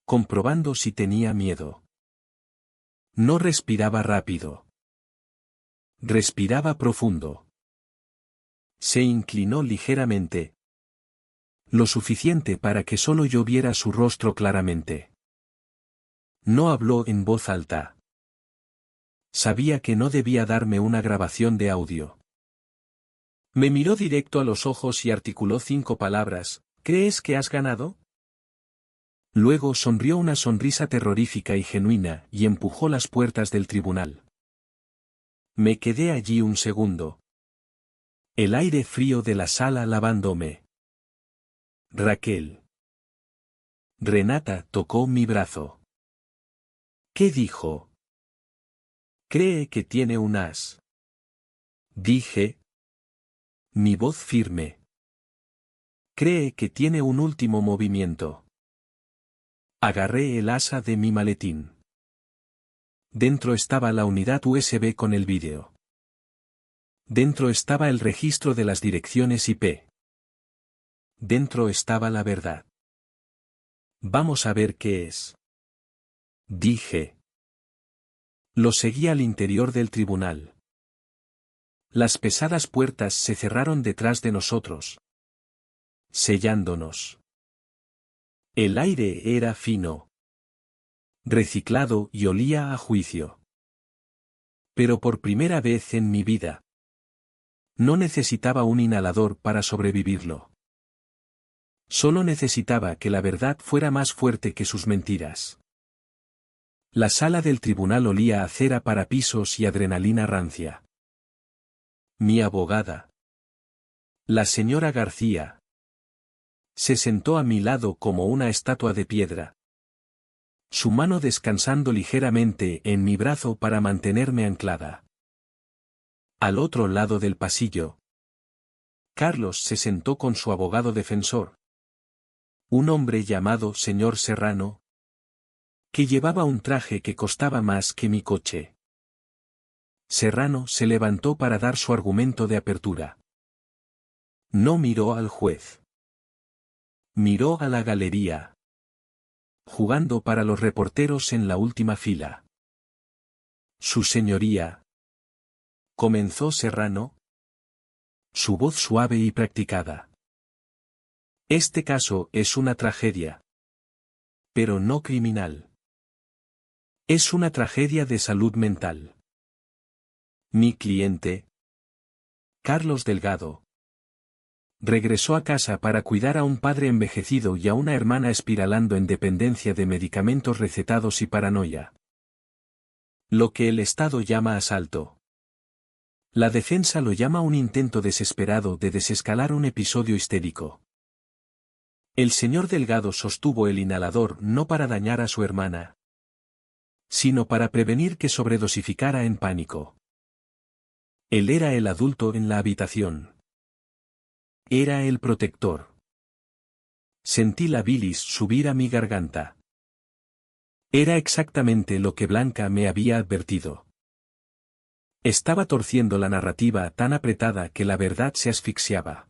Comprobando si tenía miedo. No respiraba rápido. Respiraba profundo. Se inclinó ligeramente. Lo suficiente para que solo yo viera su rostro claramente. No habló en voz alta. Sabía que no debía darme una grabación de audio. Me miró directo a los ojos y articuló 5 palabras. ¿Crees que has ganado? Luego sonrió una sonrisa terrorífica y genuina y empujó las puertas del tribunal. Me quedé allí un segundo. El aire frío de la sala lavándome. Raquel. Renata tocó mi brazo. ¿Qué dijo? Cree que tiene un as. Dije. Mi voz firme. Cree que tiene un último movimiento. Agarré el asa de mi maletín. Dentro estaba la unidad USB con el vídeo. Dentro estaba el registro de las direcciones IP. Dentro estaba la verdad. Vamos a ver qué es. Dije. Lo seguí al interior del tribunal. Las pesadas puertas se cerraron detrás de nosotros, sellándonos. El aire era fino, reciclado y olía a juicio. Pero por primera vez en mi vida, no necesitaba un inhalador para sobrevivirlo. Solo necesitaba que la verdad fuera más fuerte que sus mentiras. La sala del tribunal olía a cera para pisos y adrenalina rancia. Mi abogada, la señora García, se sentó a mi lado como una estatua de piedra. Su mano descansando ligeramente en mi brazo para mantenerme anclada. Al otro lado del pasillo, Carlos se sentó con su abogado defensor. Un hombre llamado señor Serrano, que llevaba un traje que costaba más que mi coche. Serrano se levantó para dar su argumento de apertura. No miró al juez. Miró a la galería, jugando para los reporteros en la última fila. Su señoría, comenzó Serrano, su voz suave y practicada. Este caso es una tragedia, pero no criminal. Es una tragedia de salud mental. Mi cliente, Carlos Delgado, regresó a casa para cuidar a un padre envejecido y a una hermana espiralando en dependencia de medicamentos recetados y paranoia. Lo que el Estado llama asalto. La defensa lo llama un intento desesperado de desescalar un episodio histérico. El señor Delgado sostuvo el inhalador no para dañar a su hermana, sino para prevenir que sobredosificara en pánico. Él era el adulto en la habitación. Era el protector. Sentí la bilis subir a mi garganta. Era exactamente lo que Blanca me había advertido. Estaba torciendo la narrativa tan apretada que la verdad se asfixiaba.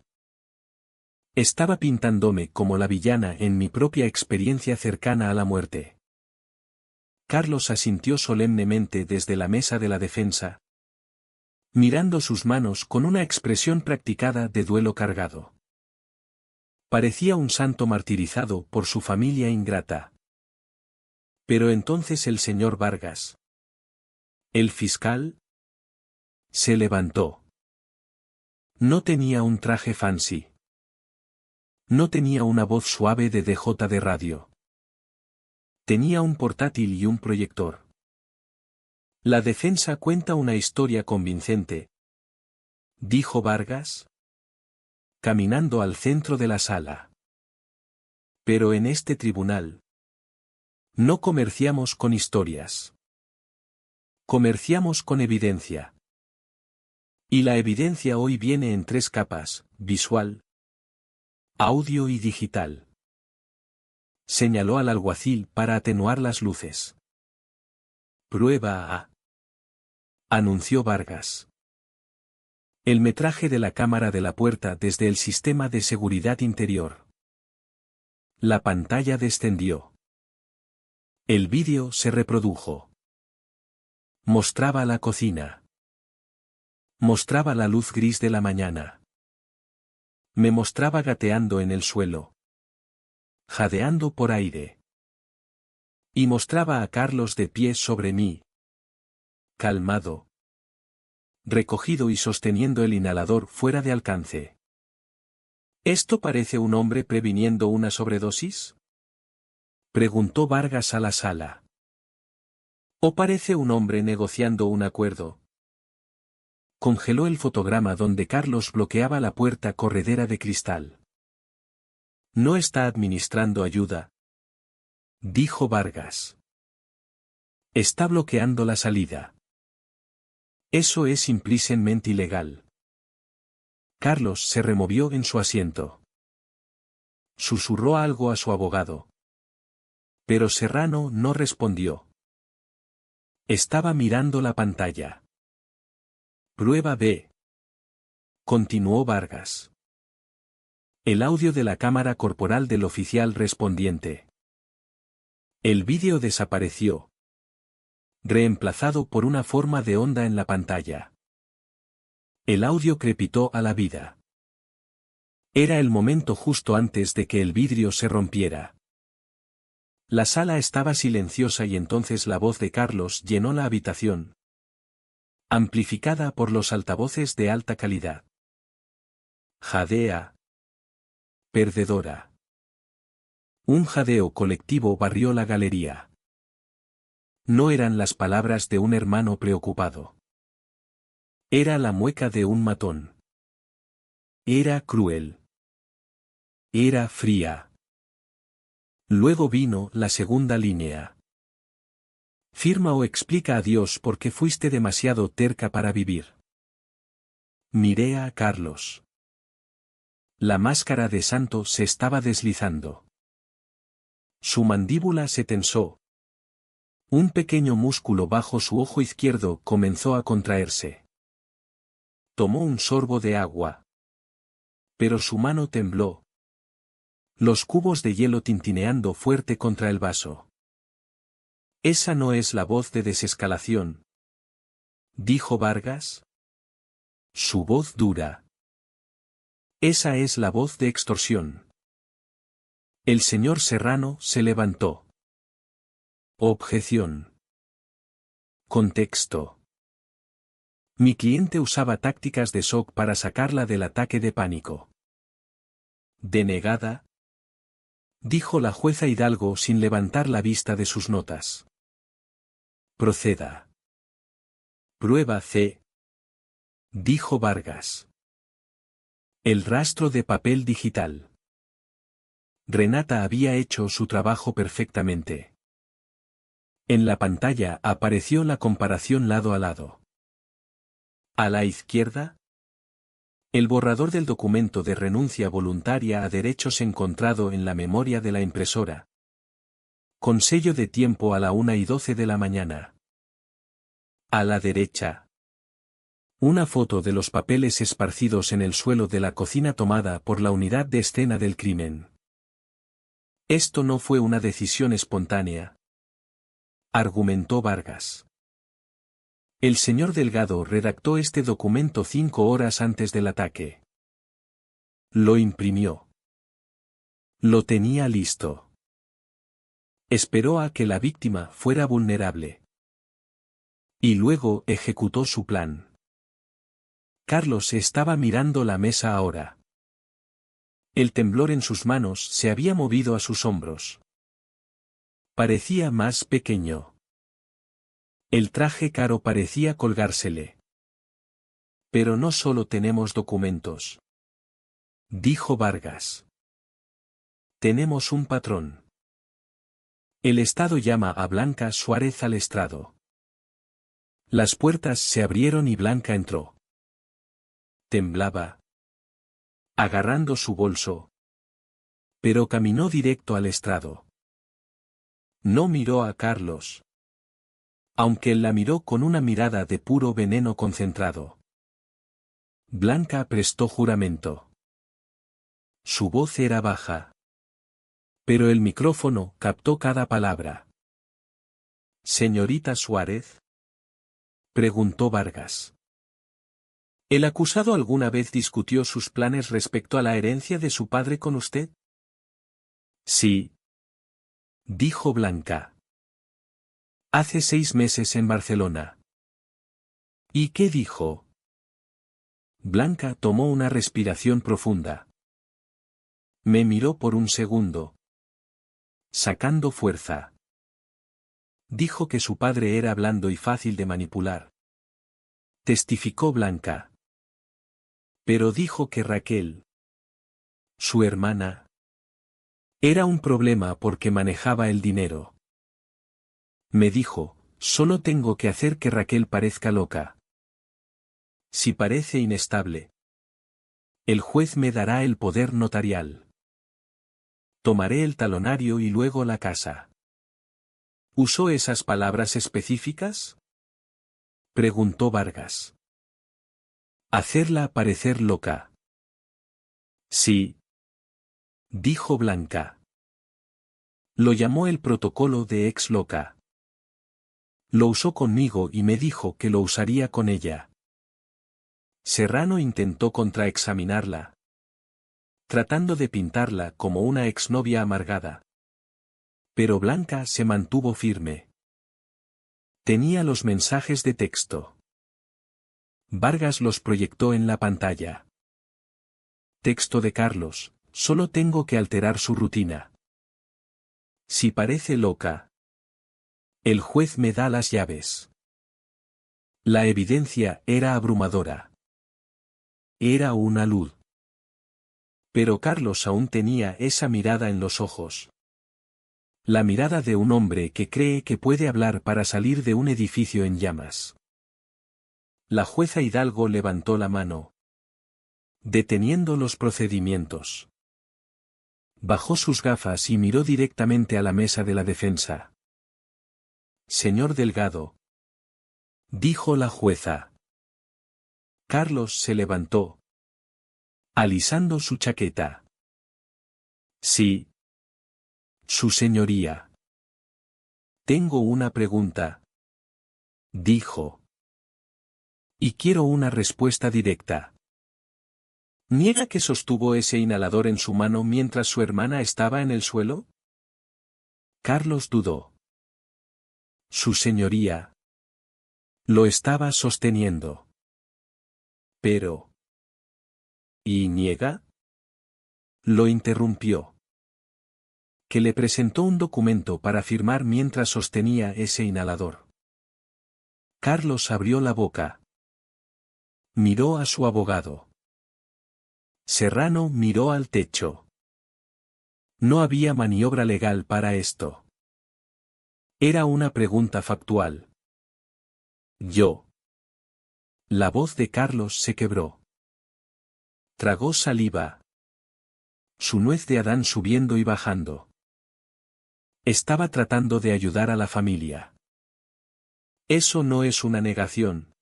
Estaba pintándome como la villana en mi propia experiencia cercana a la muerte. Carlos asintió solemnemente desde la mesa de la defensa, mirando sus manos con una expresión practicada de duelo cargado. Parecía un santo martirizado por su familia ingrata. Pero entonces el señor Vargas, el fiscal, se levantó. No tenía un traje fancy. No tenía una voz suave de DJ de radio. Tenía un portátil y un proyector. La defensa cuenta una historia convincente, dijo Vargas, caminando al centro de la sala. Pero en este tribunal, no comerciamos con historias. Comerciamos con evidencia. Y la evidencia hoy viene en 3 capas, visual, audio y digital. Señaló al alguacil para atenuar las luces. Prueba A, anunció Vargas. El metraje de la cámara de la puerta desde el sistema de seguridad interior. La pantalla descendió. El vídeo se reprodujo. Mostraba la cocina. Mostraba la luz gris de la mañana. Me mostraba gateando en el suelo, jadeando por aire. Y mostraba a Carlos de pie sobre mí, calmado, recogido y sosteniendo el inhalador fuera de alcance. ¿Esto parece un hombre previniendo una sobredosis?, preguntó Vargas a la sala. ¿O parece un hombre negociando un acuerdo? Congeló el fotograma donde Carlos bloqueaba la puerta corredera de cristal. No está administrando ayuda, dijo Vargas. Está bloqueando la salida. Eso es simplemente ilegal. Carlos se removió en su asiento. Susurró algo a su abogado. Pero Serrano no respondió. Estaba mirando la pantalla. Prueba B. Continuó Vargas. El audio de la cámara corporal del oficial respondiente. El vídeo desapareció, reemplazado por una forma de onda en la pantalla. El audio crepitó a la vida. Era el momento justo antes de que el vidrio se rompiera. La sala estaba silenciosa y entonces la voz de Carlos llenó la habitación, amplificada por los altavoces de alta calidad. Jadea. Perdedora. Un jadeo colectivo barrió la galería. No eran las palabras de un hermano preocupado. Era la mueca de un matón. Era cruel. Era fría. Luego vino la segunda línea. Firma o explica a Dios por qué fuiste demasiado terca para vivir. Miré a Carlos. La máscara de santo se estaba deslizando. Su mandíbula se tensó. Un pequeño músculo bajo su ojo izquierdo comenzó a contraerse. Tomó un sorbo de agua. Pero su mano tembló. Los cubos de hielo tintineando fuerte contra el vaso. Esa no es la voz de desescalación, dijo Vargas. Su voz dura. Esa es la voz de extorsión. El señor Serrano se levantó. Objeción. Contexto. Mi cliente usaba tácticas de shock para sacarla del ataque de pánico. Denegada, dijo la jueza Hidalgo sin levantar la vista de sus notas. Proceda. Prueba C. Dijo Vargas. El rastro de papel digital. Renata había hecho su trabajo perfectamente. En la pantalla apareció la comparación lado a lado. A la izquierda, el borrador del documento de renuncia voluntaria a derechos encontrado en la memoria de la impresora. Con sello de tiempo a la 1:12 de la mañana. A la derecha. Una foto de los papeles esparcidos en el suelo de la cocina tomada por la unidad de escena del crimen. Esto no fue una decisión espontánea, argumentó Vargas. El señor Delgado redactó este documento 5 horas antes del ataque. Lo imprimió. Lo tenía listo. Esperó a que la víctima fuera vulnerable. Y luego ejecutó su plan. Carlos estaba mirando la mesa ahora. El temblor en sus manos se había movido a sus hombros. Parecía más pequeño. El traje caro parecía colgársele. Pero no solo tenemos documentos, dijo Vargas. Tenemos un patrón. El Estado llama a Blanca Suárez al estrado. Las puertas se abrieron y Blanca entró. Temblaba, agarrando su bolso, pero caminó directo al estrado. No miró a Carlos, aunque él la miró con una mirada de puro veneno concentrado. Blanca prestó juramento. Su voz era baja, pero el micrófono captó cada palabra. ¿Señorita Suárez?, preguntó Vargas. ¿El acusado alguna vez discutió sus planes respecto a la herencia de su padre con usted? Sí, dijo Blanca. Hace 6 meses en Barcelona. ¿Y qué dijo? Blanca tomó una respiración profunda. Me miró por un segundo, sacando fuerza. Dijo que su padre era blando y fácil de manipular. Testificó Blanca. Pero dijo que Raquel, su hermana, era un problema porque manejaba el dinero. Me dijo, solo tengo que hacer que Raquel parezca loca. Si parece inestable, el juez me dará el poder notarial. Tomaré el talonario y luego la casa. ¿Usó esas palabras específicas? Preguntó Vargas. Hacerla parecer loca. Sí. Dijo Blanca. Lo llamó el protocolo de ex loca. Lo usó conmigo y me dijo que lo usaría con ella. Serrano intentó contraexaminarla, tratando de pintarla como una exnovia amargada. Pero Blanca se mantuvo firme. Tenía los mensajes de texto. Vargas los proyectó en la pantalla. Texto de Carlos: solo tengo que alterar su rutina. Si parece loca, el juez me da las llaves. La evidencia era abrumadora. Era una luz. Pero Carlos aún tenía esa mirada en los ojos. La mirada de un hombre que cree que puede hablar para salir de un edificio en llamas. La jueza Hidalgo levantó la mano, deteniendo los procedimientos. Bajó sus gafas y miró directamente a la mesa de la defensa. Señor Delgado, dijo la jueza. Carlos se levantó, alisando su chaqueta. Sí. Su señoría. Tengo una pregunta, dijo. Y quiero una respuesta directa. ¿Niega que sostuvo ese inhalador en su mano mientras su hermana estaba en el suelo? Carlos dudó. Su señoría. Lo estaba sosteniendo. Pero. ¿Y niega? Lo interrumpió. Que le presentó un documento para firmar mientras sostenía ese inhalador. Carlos abrió la boca. Miró a su abogado. Serrano miró al techo. No había maniobra legal para esto. Era una pregunta factual. Yo. La voz de Carlos se quebró. Tragó saliva. Su nuez de Adán subiendo y bajando. Estaba tratando de ayudar a la familia. Eso no es una negación,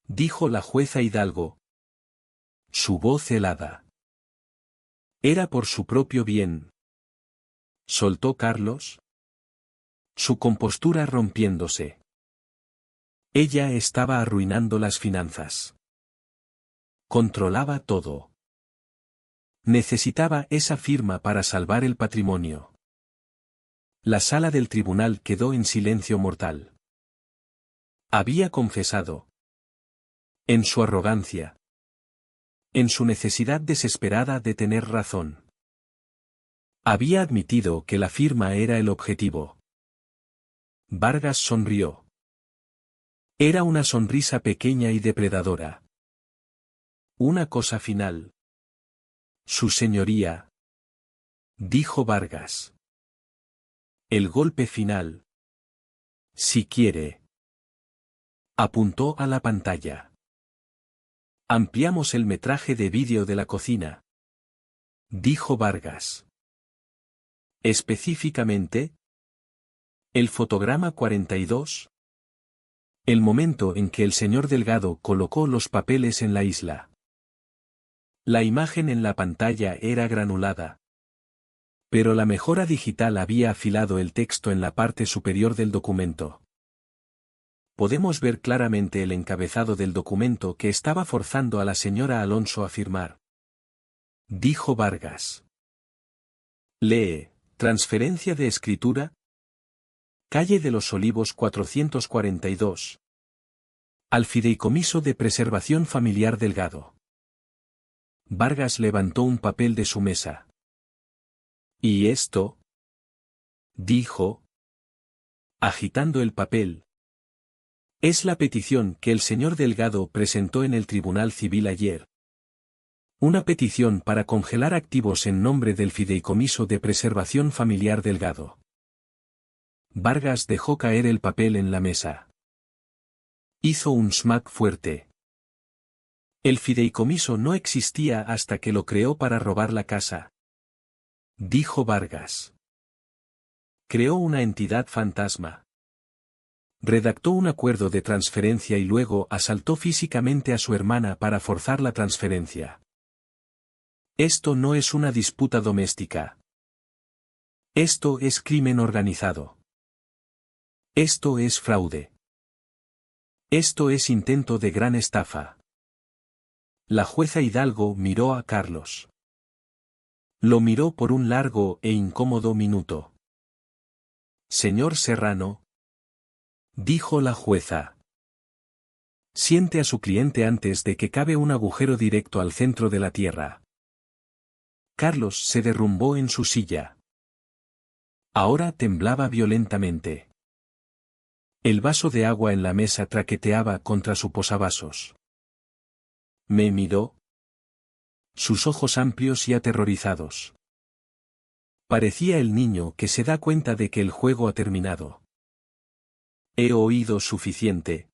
dijo la jueza Hidalgo. Su voz helada. Era por su propio bien. ¿Soltó Carlos? Su compostura rompiéndose. Ella estaba arruinando las finanzas. Controlaba todo. Necesitaba esa firma para salvar el patrimonio. La sala del tribunal quedó en silencio mortal. Había confesado. En su arrogancia. En su necesidad desesperada de tener razón. Había admitido que la firma era el objetivo. Vargas sonrió. Era una sonrisa pequeña y depredadora. Una cosa final. Su señoría. Dijo Vargas. El golpe final. Si quiere. Apuntó a la pantalla. Ampliamos el metraje de vídeo de la cocina. Dijo Vargas. Específicamente. El fotograma 42. El momento en que el señor Delgado colocó los papeles en la isla. La imagen en la pantalla era granulada. Pero la mejora digital había afilado el texto en la parte superior del documento. Podemos ver claramente el encabezado del documento que estaba forzando a la señora Alonso a firmar. Dijo Vargas. Lee, transferencia de escritura. Calle de los Olivos 442. Al Fideicomiso de Preservación Familiar Delgado. Vargas levantó un papel de su mesa. ¿Y esto? Dijo, agitando el papel. Es la petición que el señor Delgado presentó en el Tribunal Civil ayer. Una petición para congelar activos en nombre del Fideicomiso de Preservación Familiar Delgado. Vargas dejó caer el papel en la mesa. Hizo un smack fuerte. El fideicomiso no existía hasta que lo creó para robar la casa. Dijo Vargas. Creó una entidad fantasma. Redactó un acuerdo de transferencia y luego asaltó físicamente a su hermana para forzar la transferencia. Esto no es una disputa doméstica. Esto es crimen organizado. Esto es fraude. Esto es intento de gran estafa. La jueza Hidalgo miró a Carlos. Lo miró por un largo e incómodo minuto. Señor Serrano, dijo la jueza. Siente a su cliente antes de que cabe un agujero directo al centro de la tierra. Carlos se derrumbó en su silla. Ahora temblaba violentamente. El vaso de agua en la mesa traqueteaba contra su posavasos. Me miró. Sus ojos amplios y aterrorizados. Parecía el niño que se da cuenta de que el juego ha terminado. He oído suficiente,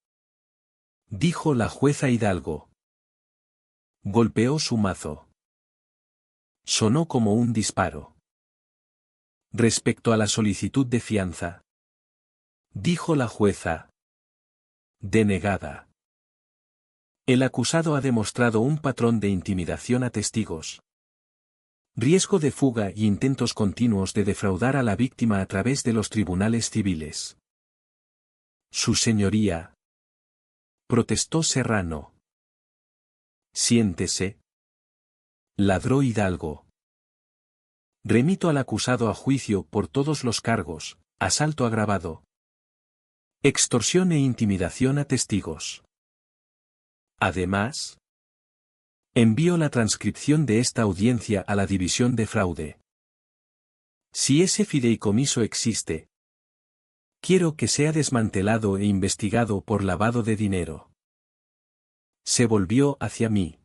dijo la jueza Hidalgo. Golpeó su mazo. Sonó como un disparo. Respecto a la solicitud de fianza, dijo la jueza. Denegada. El acusado ha demostrado un patrón de intimidación a testigos. Riesgo de fuga y intentos continuos de defraudar a la víctima a través de los tribunales civiles. Su señoría, protestó Serrano. Siéntese. Ladró Hidalgo. Remito al acusado a juicio por todos los cargos: asalto agravado, extorsión e intimidación a testigos. Además, envío la transcripción de esta audiencia a la División de Fraude. Si ese fideicomiso existe, quiero que sea desmantelado e investigado por lavado de dinero. Se volvió hacia mí.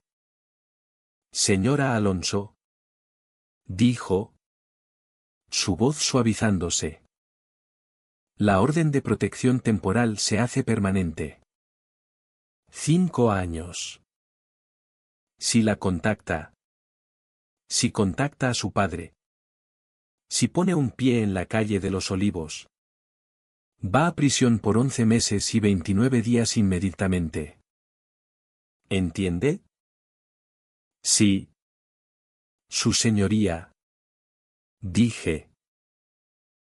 Señora Alonso, dijo, su voz suavizándose. La orden de protección temporal se hace permanente. 5 años. Si la contacta. Si contacta a su padre. Si pone un pie en la calle de los Olivos. Va a prisión por 11 meses y 29 días inmediatamente. ¿Entiende? Sí. Su señoría. Dije.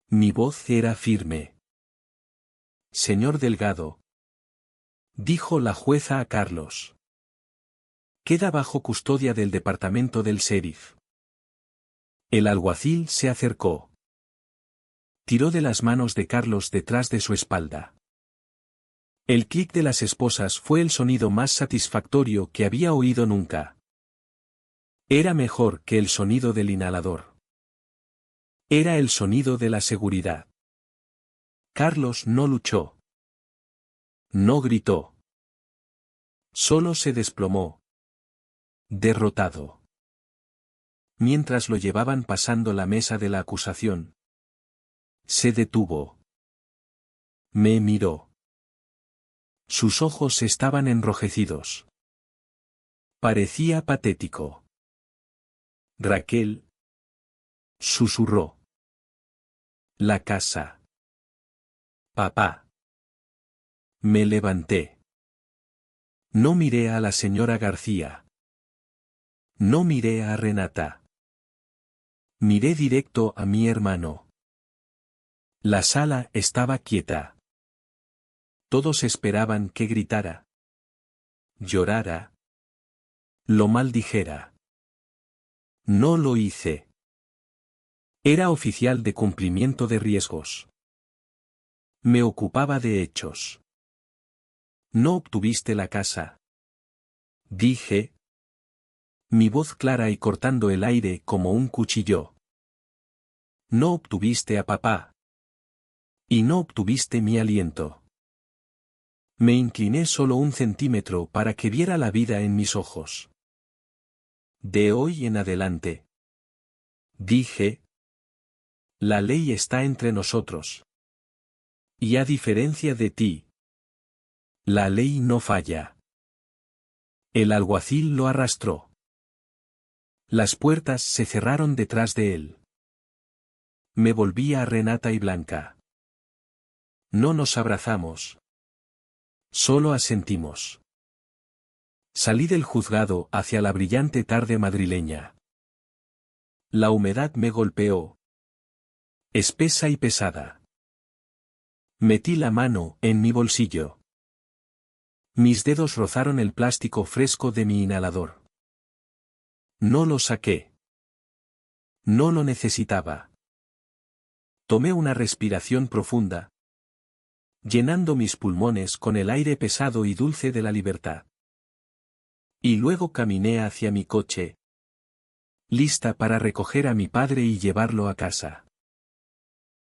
Mi voz era firme. Señor Delgado, dijo la jueza a Carlos. Queda bajo custodia del departamento del sheriff. El alguacil se acercó. Tiró de las manos de Carlos detrás de su espalda. El clic de las esposas fue el sonido más satisfactorio que había oído nunca. Era mejor que el sonido del inhalador. Era el sonido de la seguridad. Carlos no luchó. No gritó. Solo se desplomó. Derrotado. Mientras lo llevaban pasando la mesa de la acusación, se detuvo. Me miró. Sus ojos estaban enrojecidos. Parecía patético. Raquel, susurró. La casa. Papá. Me levanté. No miré a la señora García. No miré a Renata. Miré directo a mi hermano. La sala estaba quieta. Todos esperaban que gritara, llorara, lo maldijera. No lo hice. Era oficial de cumplimiento de riesgos. Me ocupaba de hechos. No obtuviste la casa. Dije. Mi voz clara y cortando el aire como un cuchillo. No obtuviste a papá. Y no obtuviste mi aliento. Me incliné solo 1 centímetro para que viera la vida en mis ojos. De hoy en adelante. Dije. La ley está entre nosotros. Y a diferencia de ti, la ley no falla. El alguacil lo arrastró. Las puertas se cerraron detrás de él. Me volví a Renata y Blanca. No nos abrazamos. Solo asentimos. Salí del juzgado hacia la brillante tarde madrileña. La humedad me golpeó. Espesa y pesada. Metí la mano en mi bolsillo. Mis dedos rozaron el plástico fresco de mi inhalador. No lo saqué. No lo necesitaba. Tomé una respiración profunda, llenando mis pulmones con el aire pesado y dulce de la libertad. Y luego caminé hacia mi coche, lista para recoger a mi padre y llevarlo a casa.